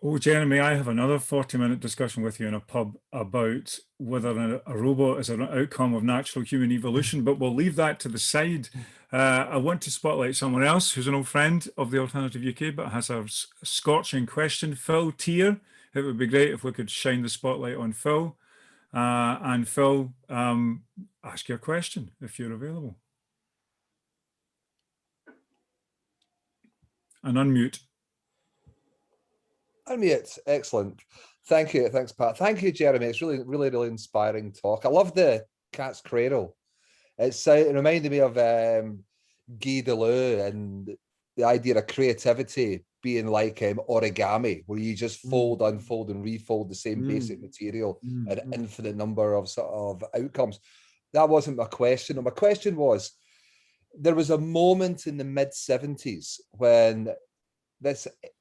[SPEAKER 1] Oh, Jeremy, I have another 40-minute discussion with you in a pub about whether a robot is an outcome of natural human evolution, but we'll leave that to the side. I want to spotlight someone else who's an old friend of the Alternative UK, but has a scorching question. Phil Tier. It would be great if we could shine the spotlight on Phil. And Phil, ask your question if you're available. And unmute.
[SPEAKER 6] Unmute. Excellent. Thank you. Thanks, Pat. Thank you, Jeremy. It's really, really, really inspiring talk. I love the cat's cradle. It reminded me of Guy Deleuze and the idea of creativity being like origami, where you just fold, unfold, and refold the same basic material and an infinite number of sort of outcomes. That wasn't my question. My question was, there was a moment in the mid-70s when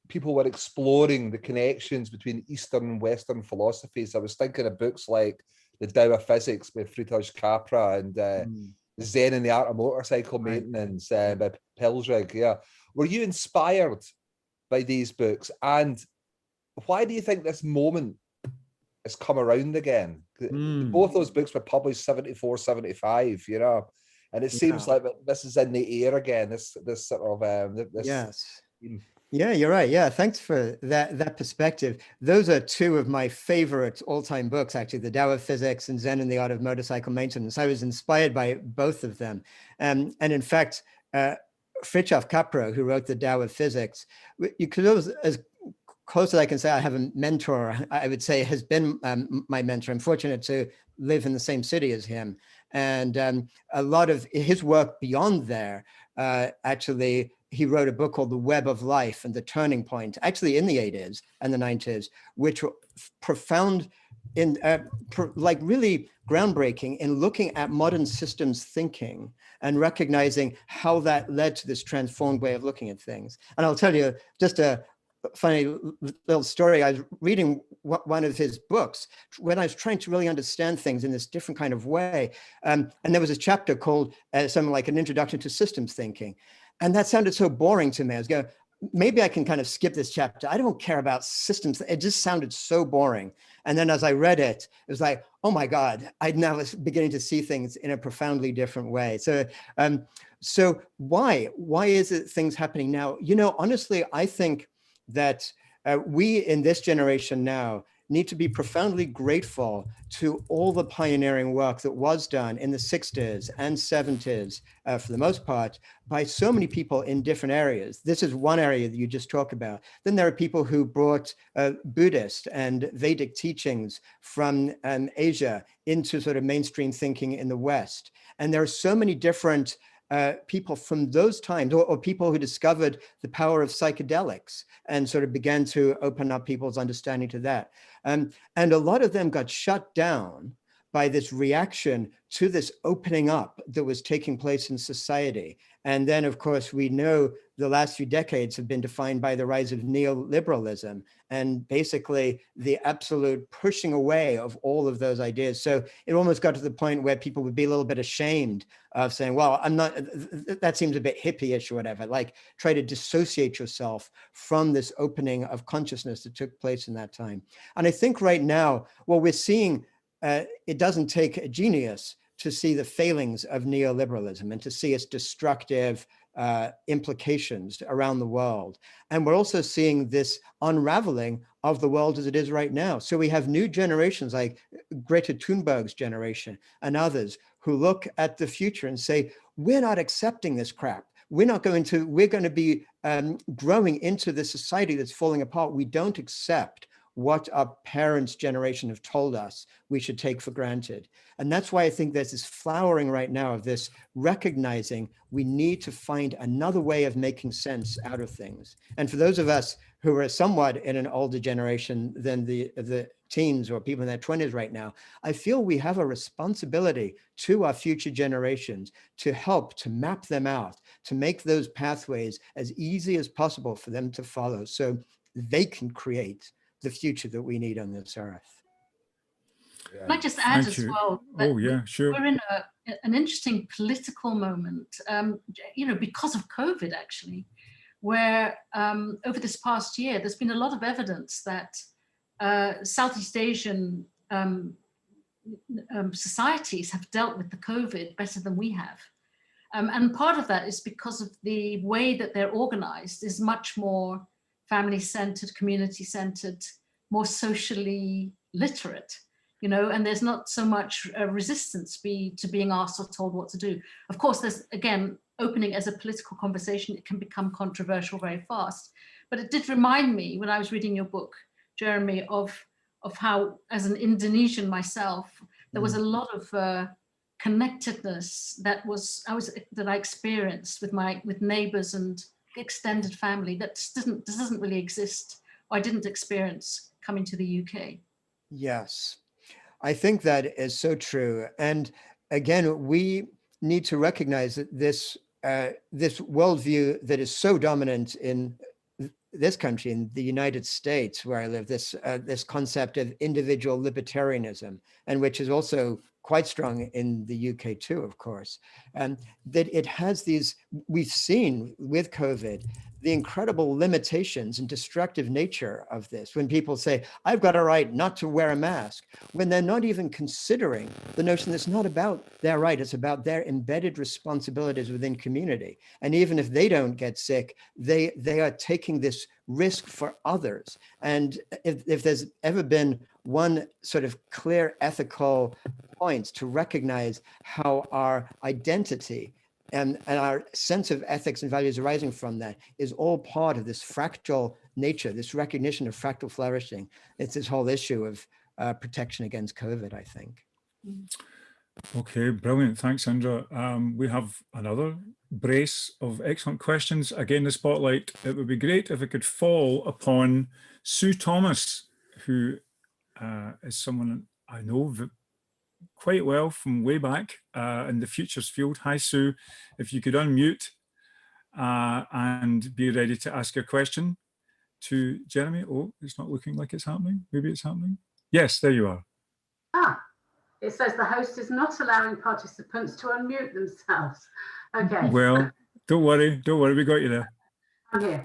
[SPEAKER 6] people were exploring the connections between Eastern and Western philosophies. I was thinking of books like The Tao of Physics by Friedrich Capra and The Zen and the Art of Motorcycle
[SPEAKER 2] Right.
[SPEAKER 6] Maintenance by Pilsrig. Yeah. Were you inspired by these books? And why do you think this moment has come around again? Both those books were published 74, 75, you know, and it seems like this is in the air again. This sort of this.
[SPEAKER 2] Yes. Yeah, you're right. Yeah, thanks for that perspective. Those are two of my favorite all-time books, actually, The Tao of Physics and Zen and the Art of Motorcycle Maintenance. I was inspired by both of them. And in fact, Fritjof Capra, who wrote The Tao of Physics, you could always, as close as I can say, I have a mentor, I would say has been my mentor. I'm fortunate to live in the same city as him. And a lot of his work beyond there, actually, he wrote a book called The Web of Life and the Turning Point, actually in the 80s and the 90s, which were profound in like really groundbreaking in looking at modern systems thinking and recognizing how that led to this transformed way of looking at things. And I'll tell you just a funny little story. I was reading one of his books when I was trying to really understand things in this different kind of way. And there was a chapter called something like An Introduction to Systems Thinking. And that sounded so boring to me. I was going, maybe I can kind of skip this chapter. I don't care about systems. It just sounded so boring. And then as I read it, it was like, oh my God, I now was beginning to see things in a profoundly different way. So, so why is it things happening now? You know, honestly, I think that we in this generation now need to be profoundly grateful to all the pioneering work that was done in the 60s and 70s, for the most part, by so many people in different areas. This is one area that you just talked about. Then there are people who brought Buddhist and Vedic teachings from Asia into sort of mainstream thinking in the West. And there are so many different people from those times, or people who discovered the power of psychedelics and sort of began to open up people's understanding to that. And a lot of them got shut down by this reaction to this opening up that was taking place in society. And then, of course, we know the last few decades have been defined by the rise of neoliberalism and basically the absolute pushing away of all of those ideas. So it almost got to the point where people would be a little bit ashamed of saying, well, I'm not, that seems a bit hippie-ish or whatever, like try to dissociate yourself from this opening of consciousness that took place in that time. And I think right now, what we're seeing, it doesn't take a genius to see the failings of neoliberalism and to see its destructive implications around the world. And we're also seeing this unraveling of the world as it is right now. So we have new generations like Greta Thunberg's generation and others who look at the future and say, we're not accepting this crap. We're going to be growing into this society that's falling apart. We don't accept what our parents' generation have told us we should take for granted. And that's why I think there's this flowering right now of this recognizing we need to find another way of making sense out of things. And for those of us who are somewhat in an older generation than the teens or people in their 20s right now, I feel we have a responsibility to our future generations to help to map them out, to make those pathways as easy as possible for them to follow so they can create the future that we need on this earth.
[SPEAKER 3] Yeah. Can I just add as well?
[SPEAKER 1] Oh yeah, sure.
[SPEAKER 3] We're in an interesting political moment, you know, because of COVID actually, where over this past year, there's been a lot of evidence that Southeast Asian societies have dealt with the COVID better than we have. And part of that is because of the way that they're organized is much more family-centered, community-centered, more socially literate, you know, and there's not so much resistance to being asked or told what to do. Of course, there's, again, opening as a political conversation, it can become controversial very fast. But it did remind me when I was reading your book, Jeremy, of how, as an Indonesian myself, there was a lot of connectedness that I experienced with neighbors and extended family that doesn't really exist, or I didn't experience coming to the UK.
[SPEAKER 2] Yes, I think that is so true. And again, we need to recognize that this worldview that is so dominant in this country, in the United States, where I live, this concept of individual libertarianism, and which is also quite strong in the UK too, of course, and that it has these, we've seen with COVID, the incredible limitations and destructive nature of this. When people say, I've got a right not to wear a mask, when they're not even considering the notion that it's not about their right, it's about their embedded responsibilities within community. And even if they don't get sick, they are taking this risk for others. And if there's ever been one sort of clear ethical point to recognize how our identity and our sense of ethics and values arising from that is all part of this fractal nature, this recognition of fractal flourishing. It's this whole issue of protection against COVID, I think.
[SPEAKER 1] Okay, brilliant. Thanks, Indra. We have another brace of excellent questions. Again, the spotlight, it would be great if it could fall upon Sue Thomas, who is someone I know quite well from way back in the futures field. Hi, Sue. If you could unmute and be ready to ask your question to Jeremy. Oh, it's not looking like it's happening. Maybe it's happening. Yes, there you are.
[SPEAKER 7] Ah, it says the host is not allowing participants to unmute themselves. Okay.
[SPEAKER 1] Well, don't worry, we got you there.
[SPEAKER 7] I'm here.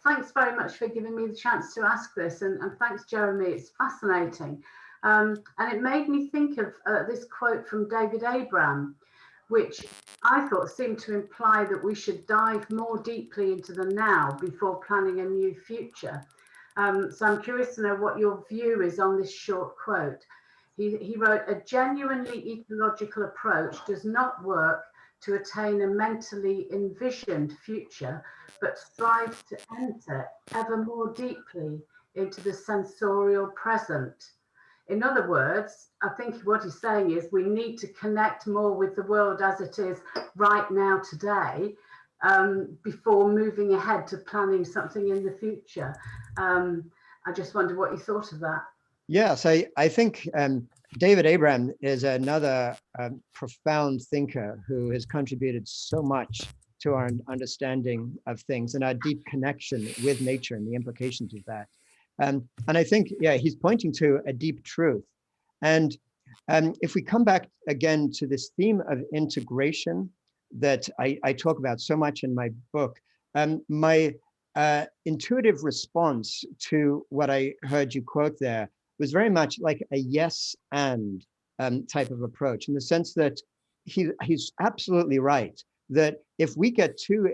[SPEAKER 7] Thanks very much for giving me the chance to ask this, and thanks, Jeremy. It's fascinating. And it made me think of this quote from David Abraham, which I thought seemed to imply that we should dive more deeply into the now before planning a new future. So I'm curious to know what your view is on this short quote. He wrote, a genuinely ecological approach does not work to attain a mentally envisioned future, but strives to enter ever more deeply into the sensorial present. In other words, I think what he's saying is we need to connect more with the world as it is right now today, before moving ahead to planning something in the future. I just wonder what you thought of that.
[SPEAKER 2] Yes, I think David Abraham is another profound thinker who has contributed so much to our understanding of things and our deep connection with nature and the implications of that. And I think, yeah, he's pointing to a deep truth. And if we come back again to this theme of integration that I talk about so much in my book, my intuitive response to what I heard you quote there was very much like a yes and type of approach, in the sense that he's absolutely right that if we get too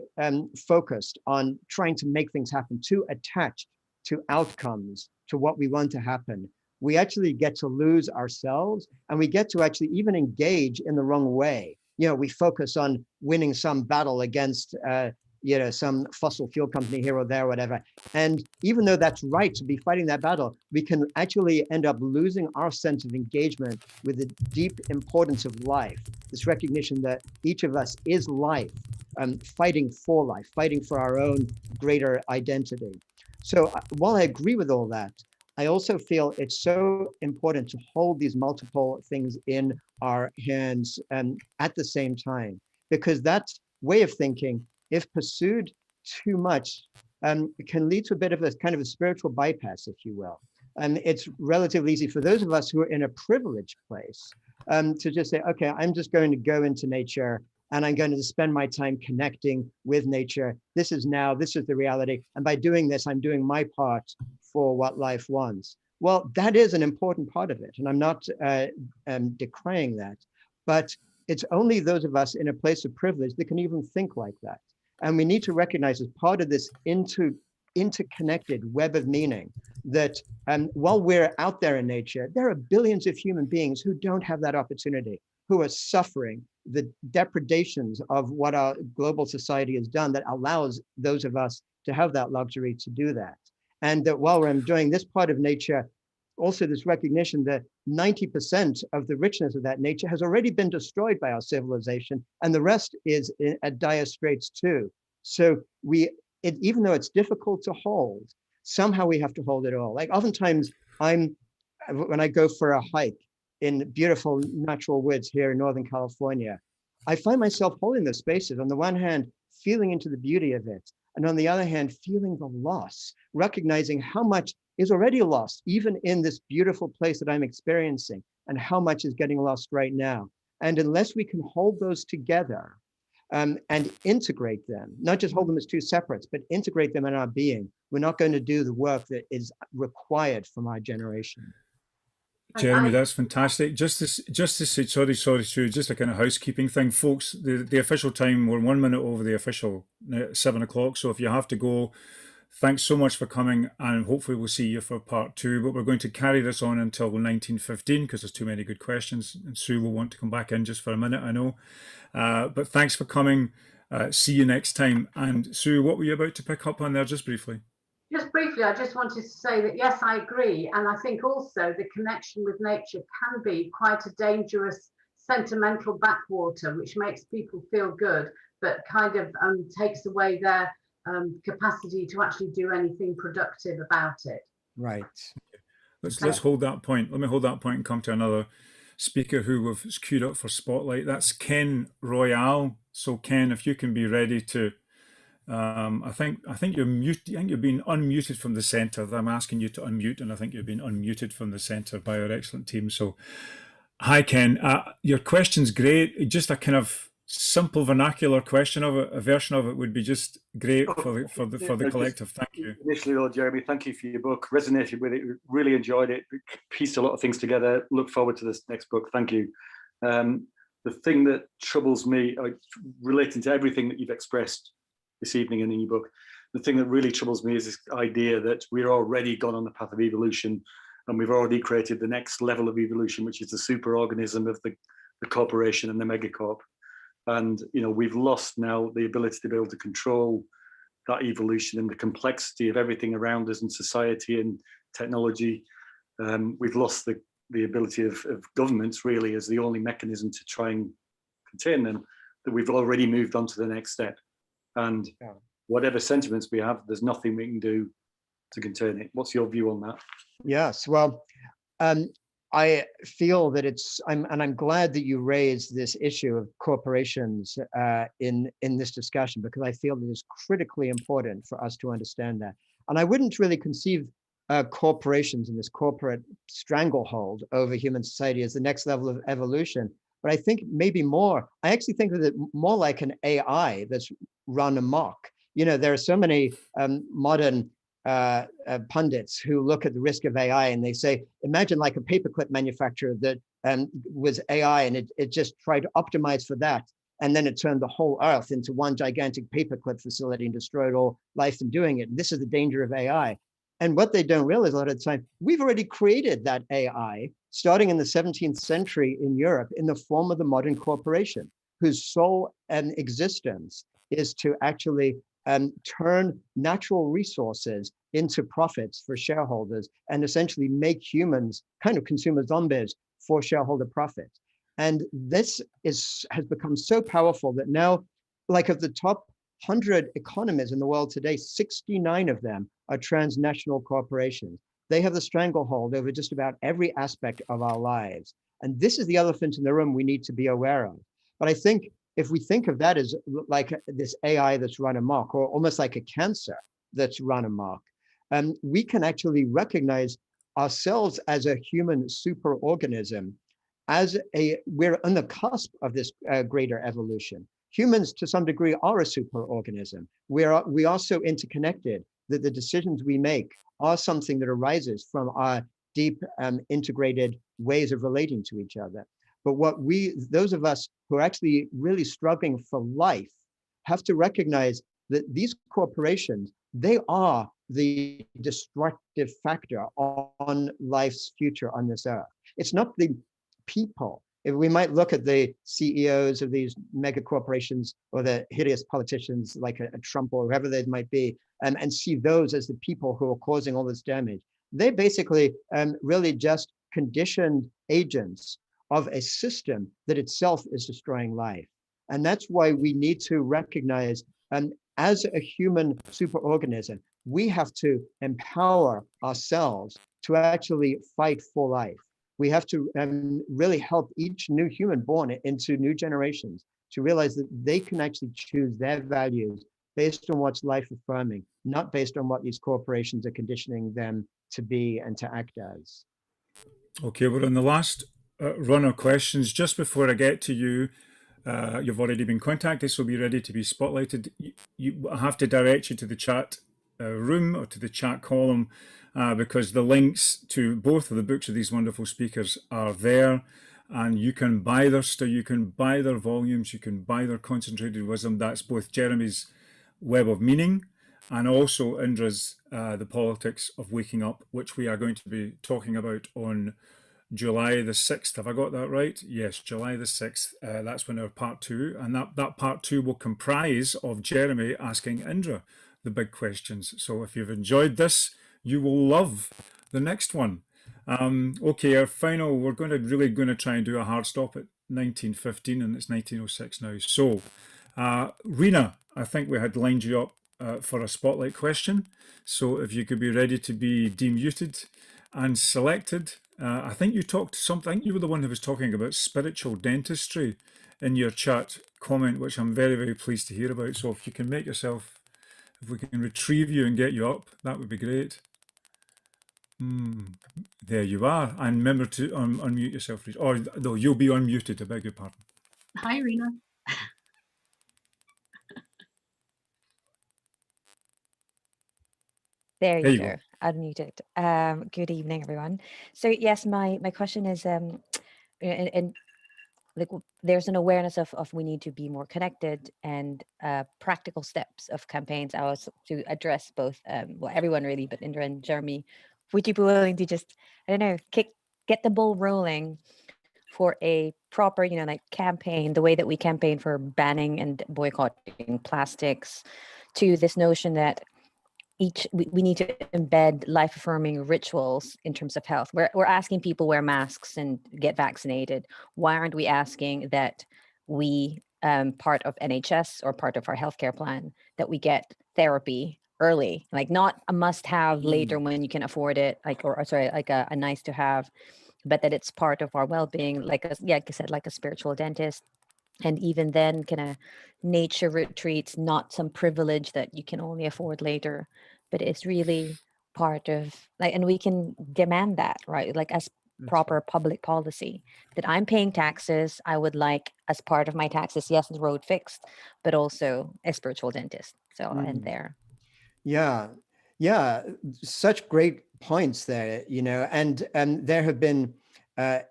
[SPEAKER 2] focused on trying to make things happen, too attached to outcomes, to what we want to happen, we actually get to lose ourselves, and we get to actually even engage in the wrong way. You know, we focus on winning some battle against some fossil fuel company here or there, whatever. And even though that's right to be fighting that battle, we can actually end up losing our sense of engagement with the deep importance of life, this recognition that each of us is life, fighting for life, fighting for our own greater identity. So while I agree with all that, I also feel it's so important to hold these multiple things in our hands at the same time, because that way of thinking, if pursued too much, can lead to a bit of a kind of a spiritual bypass, if you will. And it's relatively easy for those of us who are in a privileged place to just say, okay, I'm just going to go into nature and I'm going to spend my time connecting with nature. This is now, this is the reality. And by doing this, I'm doing my part for what life wants. Well, that is an important part of it. And I'm not decrying that, but it's only those of us in a place of privilege that can even think like that. And we need to recognize as part of this interconnected web of meaning that while we're out there in nature, there are billions of human beings who don't have that opportunity, who are suffering the depredations of what our global society has done that allows those of us to have that luxury to do that. And that while we're enjoying this part of nature, also this recognition that 90% of the richness of that nature has already been destroyed by our civilization, and the rest is at dire straits too. So even though it's difficult to hold, somehow we have to hold it all. Like oftentimes when I go for a hike in beautiful natural woods here in Northern California, I find myself holding those spaces. On the one hand, feeling into the beauty of it, and on the other hand, feeling the loss, recognizing how much is already lost, even in this beautiful place that I'm experiencing. and how much is getting lost right now. And unless we can hold those together and integrate them, not just hold them as two separates, but integrate them in our being, we're not going to do the work that is required from our generation.
[SPEAKER 1] Jeremy, that's fantastic. Just to say, sorry, Sue, just a kind of housekeeping thing, folks. The official time, we're 1 minute over the official 7 o'clock. So if you have to go, thanks so much for coming, and hopefully we'll see you for part 2. But we're going to carry this on until 19:15 because there's too many good questions, and Sue will want to come back in just for a minute, I know. But thanks for coming. See you next time. And Sue, what were you about to pick up on there, just briefly?
[SPEAKER 7] Just briefly, I just wanted to say that, yes, I agree. And I think also the connection with nature can be quite a dangerous sentimental backwater, which makes people feel good, but kind of takes away their capacity to actually do anything productive about it.
[SPEAKER 2] Right.
[SPEAKER 1] Let's hold that point. Let me hold that point and come to another speaker who we've queued up for Spotlight. That's Ken Royale. So Ken, if you can be ready to, I think you're mute. I think you've been unmuted from the centre. I'm asking you to unmute, and I think you've been unmuted from the centre by our excellent team. So, hi Ken, your question's great. Just a kind of simple vernacular question of it, a version of it would be just great for the collective. Thank you.
[SPEAKER 8] Initially, Jeremy, thank you for your book. Resonated with it. Really enjoyed it. Pieced a lot of things together. Look forward to this next book. Thank you. The thing that troubles me, relating to everything that you've expressed this evening and in your book, the thing that really troubles me is this idea that we're already gone on the path of evolution, and we've already created the next level of evolution, which is the superorganism of the corporation and the megacorp. And we've lost now the ability to be able to control that evolution and the complexity of everything around us in society and technology. We've lost the ability of governments really as the only mechanism to try and contain them, that we've already moved on to the next step. And whatever sentiments we have, there's nothing we can do to contain it. What's your view on that?
[SPEAKER 2] Yes, well, I feel that I'm glad that you raised this issue of corporations in this discussion, because I feel that it's critically important for us to understand that. And I wouldn't really conceive corporations and this corporate stranglehold over human society as the next level of evolution. But I think maybe more, I actually think of it more like an AI that's run amok. There are so many modern pundits who look at the risk of AI and they say, imagine like a paperclip manufacturer that was AI and it just tried to optimize for that. And then it turned the whole earth into one gigantic paperclip facility and destroyed all life in doing it. This is the danger of AI. And what they don't realize a lot of the time, we've already created that AI starting in the 17th century in Europe in the form of the modern corporation, whose sole existence is to actually turn natural resources into profits for shareholders and essentially make humans kind of consumer zombies for shareholder profit. And this has become so powerful that now, like of the top 100 economies in the world today, 69 of them are transnational corporations. They have the stranglehold over just about every aspect of our lives. And this is the elephant in the room we need to be aware of. But I think if we think of that as like this AI that's run amok, or almost like a cancer that's run amok, we can actually recognize ourselves as a human superorganism, we're on the cusp of this greater evolution. Humans, to some degree, are a superorganism. We are so interconnected that the decisions we make are something that arises from our deep integrated ways of relating to each other. But those of us who are actually really struggling for life, have to recognize that these corporations, they are the destructive factor on life's future on this earth. It's not the people. If we might look at the CEOs of these mega corporations or the hideous politicians like a Trump or whoever they might be, and see those as the people who are causing all this damage. They're basically really just conditioned agents of a system that itself is destroying life. And that's why we need to recognize, as a human superorganism, we have to empower ourselves to actually fight for life. We have to really help each new human born into new generations to realize that they can actually choose their values based on what's life affirming, not based on what these corporations are conditioning them to be and to act as.
[SPEAKER 1] Okay, we're on the last run of questions. Just before I get to you, you've already been contacted, so be ready to be spotlighted. I have to direct you to the chat room or to the chat column because the links to both of the books of these wonderful speakers are there, and you can buy their stuff, you can buy their volumes, you can buy their concentrated wisdom. That's both Jeremy's Web of Meaning and also Indra's The Politics of Waking Up, which we are going to be talking about on July the 6th. Have I got that right? Yes, July the 6th. That's when our part 2, and that part 2 will comprise of Jeremy asking Indra the big questions. So if you've enjoyed this, you will love the next one. Okay, our final, we're really going to try and do a hard stop at 1915, and it's 1906 now. So, Rena, I think we had lined you up for a spotlight question. So if you could be ready to be demuted and selected. I think you talked something, I think you were the one who was talking about spiritual dentistry in your chat comment, which I'm very, very pleased to hear about. So if you can make yourself, if we can retrieve you and get you up, that would be great. There you are. And remember to unmute yourself. Or no, you'll be unmuted, I beg your pardon.
[SPEAKER 3] Hi, Rena.
[SPEAKER 9] There
[SPEAKER 1] There
[SPEAKER 9] you
[SPEAKER 1] you
[SPEAKER 9] go.
[SPEAKER 1] go.
[SPEAKER 9] Unmuted. Good evening, everyone. So yes, my question is, and like there's an awareness of we need to be more connected, and practical steps of campaigns. I was to address both, well, everyone really, but Indra and Jeremy. Would you be willing to just, I don't know, get the ball rolling for a proper, like campaign, the way that we campaign for banning and boycotting plastics, to this notion that we need to embed life-affirming rituals in terms of health. We're asking people wear masks and get vaccinated. Why aren't we asking that we, part of NHS or part of our healthcare plan, that we get therapy early, like not a must-have later when you can afford it, like a nice to have, but that it's part of our well-being, like I said, like a spiritual dentist. And even then, kind of nature retreats, not some privilege that you can only afford later, but it's really part of, like, and we can demand that, right? Like as proper public policy, that I'm paying taxes. I would like, as part of my taxes, yes, the road fixed, but also a spiritual dentist. So I'll end there.
[SPEAKER 2] Yeah, such great points there, and there have been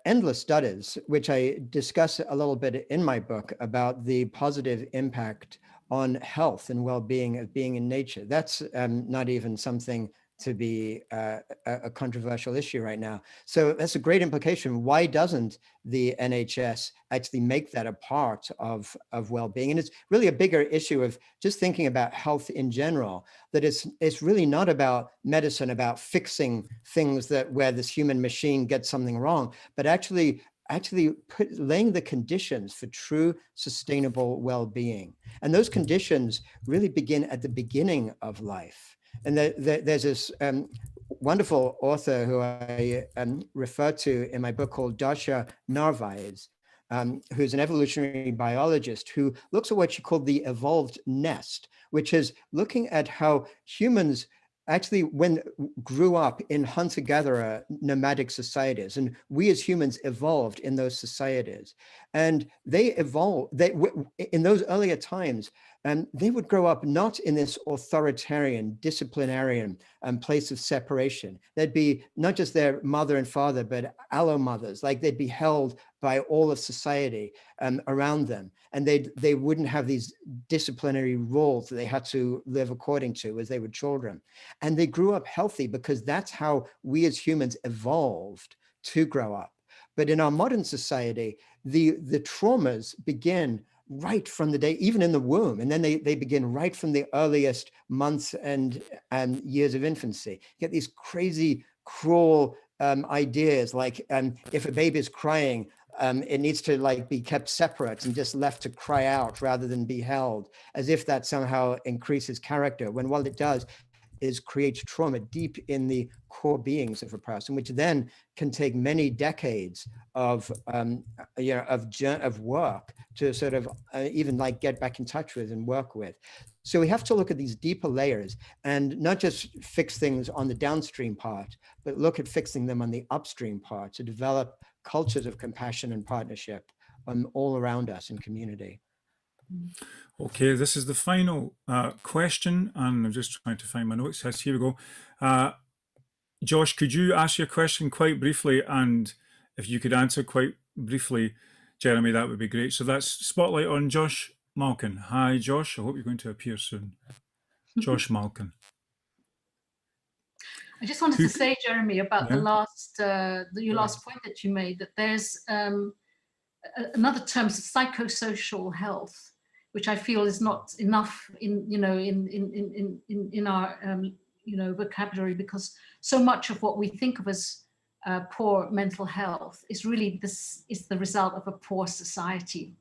[SPEAKER 2] endless studies, which I discuss a little bit in my book, about the positive impact on health and well-being of being in nature. That's not even something to be a controversial issue right now. So that's a great implication. Why doesn't the NHS actually make that a part of well-being? And it's really a bigger issue of just thinking about health in general, that it's really not about medicine, about fixing things where this human machine gets something wrong, but actually laying the conditions for true sustainable well-being. And those conditions really begin at the beginning of life. And there's this wonderful author who I refer to in my book called Dasha Narvaez, who's an evolutionary biologist who looks at what she called the evolved nest, which is looking at how humans actually grew up in hunter-gatherer nomadic societies, and we as humans evolved in those societies. And they evolved, in those earlier times, they would grow up not in this authoritarian, disciplinarian place of separation. There'd be not just their mother and father, but allo mothers, like they'd be held by all of society around them. And they wouldn't have these disciplinary rules that they had to live according to as they were children. And they grew up healthy because that's how we as humans evolved to grow up. But in our modern society, the traumas begin right from the day, even in the womb. And then they begin right from the earliest months and years of infancy. You get these crazy, cruel ideas, like if a baby is crying, it needs to be kept separate and just left to cry out rather than be held, as if that somehow increases character, when what it does is creates trauma deep in the core beings of a person, which then can take many decades of work to sort of even get back in touch with and work with. So we have to look at these deeper layers and not just fix things on the downstream part, but look at fixing them on the upstream part to develop cultures of compassion and partnership all around us in community.
[SPEAKER 1] Okay, this is the final question, and I'm just trying to find my notes. Yes, here we go. Josh, could you ask your question quite briefly, and if you could answer quite briefly, Jeremy, that would be great. So that's spotlight on Josh Malkin. Hi, Josh. I hope you're going to appear soon. Josh Malkin.
[SPEAKER 3] I just wanted to say, Jeremy, about
[SPEAKER 1] Yeah.
[SPEAKER 3] the last your last point that you made, that there's another term, psychosocial health, which I feel is not enough in our vocabulary, because so much of what we think of as poor mental health is really the result of a poor society,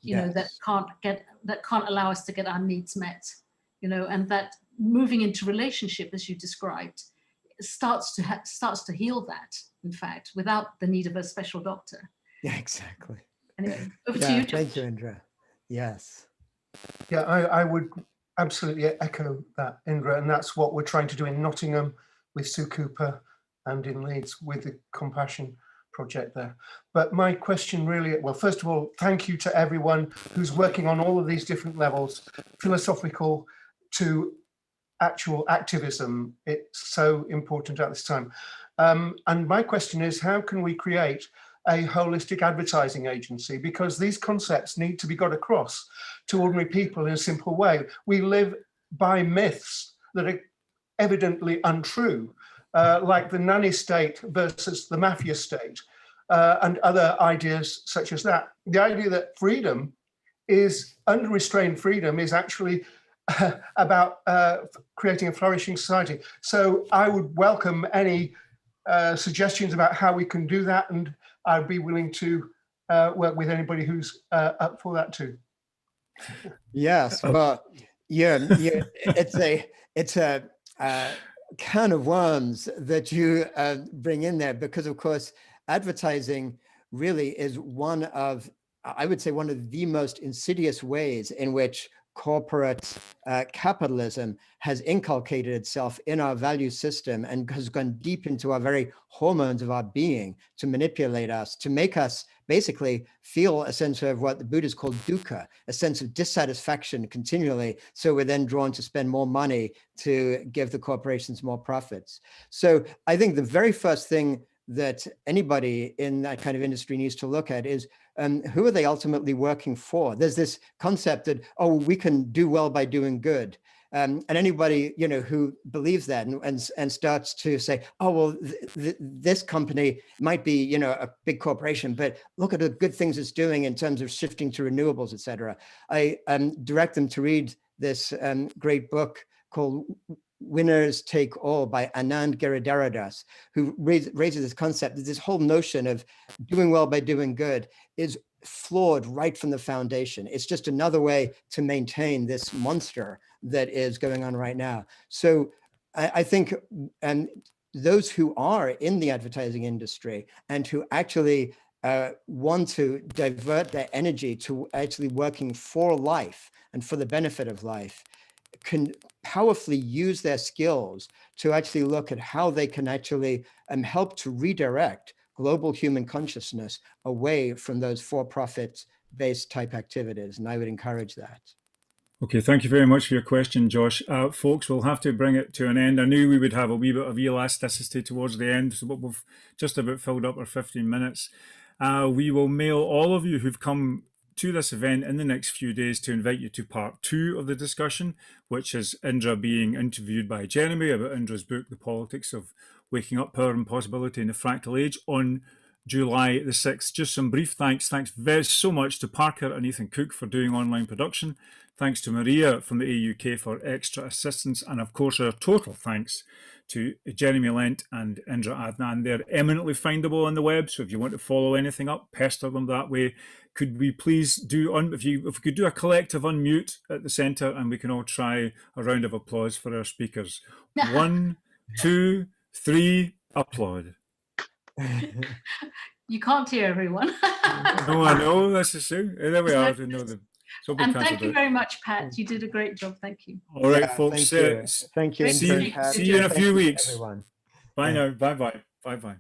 [SPEAKER 3] that can't allow us to get our needs met, and that moving into relationship, as you described, starts to heal that, in fact, without the need of a special doctor.
[SPEAKER 2] Yeah, exactly.
[SPEAKER 3] Anyway, over to you, Josh.
[SPEAKER 2] Thank you, Indra. Yes.
[SPEAKER 10] Yeah, I would absolutely echo that, Indra, and that's what we're trying to do in Nottingham with Sue Cooper and in Leeds with the Compassion Project there. But my question really, well, first of all, thank you to everyone who's working on all of these different levels, philosophical to actual activism. It's so important at this time. And my question is, how can we create a holistic advertising agency? Because these concepts need to be got across to ordinary people in a simple way. We live by myths that are evidently untrue, like the nanny state versus the mafia state, and other ideas such as that. The idea that freedom is, unrestrained freedom is actually about creating a flourishing society. So I would welcome any suggestions about how we can do that, and I'd be willing to work with anybody who's up for that too.
[SPEAKER 2] Yes, but it's a can of worms that you bring in there, because of course advertising really is one of, I would say, one of the most insidious ways in which corporate capitalism has inculcated itself in our value system and has gone deep into our very hormones of our being to manipulate us, to make us basically feel a sense of what the Buddhists call dukkha, a sense of dissatisfaction continually. So we're then drawn to spend more money to give the corporations more profits. So I think the very first thing that anybody in that kind of industry needs to look at is who are they ultimately working for? There's this concept that, oh, we can do well by doing good. And anybody, who believes that and starts to say, oh, well, this company might be, a big corporation, but look at the good things it's doing in terms of shifting to renewables, et cetera. I direct them to read this great book called Winners Take All by Anand Giridharadas, who raises this concept that this whole notion of doing well by doing good is flawed right from the foundation. It's just another way to maintain this monster that is going on right now. So I think those who are in the advertising industry and who actually want to divert their energy to actually working for life and for the benefit of life can powerfully use their skills to actually look at how they can actually help to redirect global human consciousness away from those for-profit based type activities. And I would encourage that.
[SPEAKER 1] Okay, thank you very much for your question, Josh. Folks, we'll have to bring it to an end. I knew we would have a wee bit of elasticity towards the end, so we've just about filled up our 15 minutes. We will mail all of you who've come to this event in the next few days to invite you to part 2 of the discussion, which is Indra being interviewed by Jeremy about Indra's book, The Politics of Waking Up, Power and Possibility in the Fractal Age, on July the 6th. Just some brief thanks. Thanks so much to Parker and Ethan Cook for doing online production. Thanks to Maria from the AUK for extra assistance. And of course, our total thanks to Jeremy Lent and Indra Adnan. They're eminently findable on the web. So if you want to follow anything up, pester them that way. Could we please do, if we could do a collective unmute at the center, and we can all try a round of applause for our speakers. 1, 2, 3, applaud.
[SPEAKER 3] You can't hear everyone.
[SPEAKER 1] No, I know, this is true. There we are.
[SPEAKER 3] And thank you very much, Pat. You did a great job. Thank you.
[SPEAKER 1] All right, folks.
[SPEAKER 2] Thank you.
[SPEAKER 1] See you in a few weeks.
[SPEAKER 2] Everyone.
[SPEAKER 1] Bye now. Bye-bye. Bye-bye.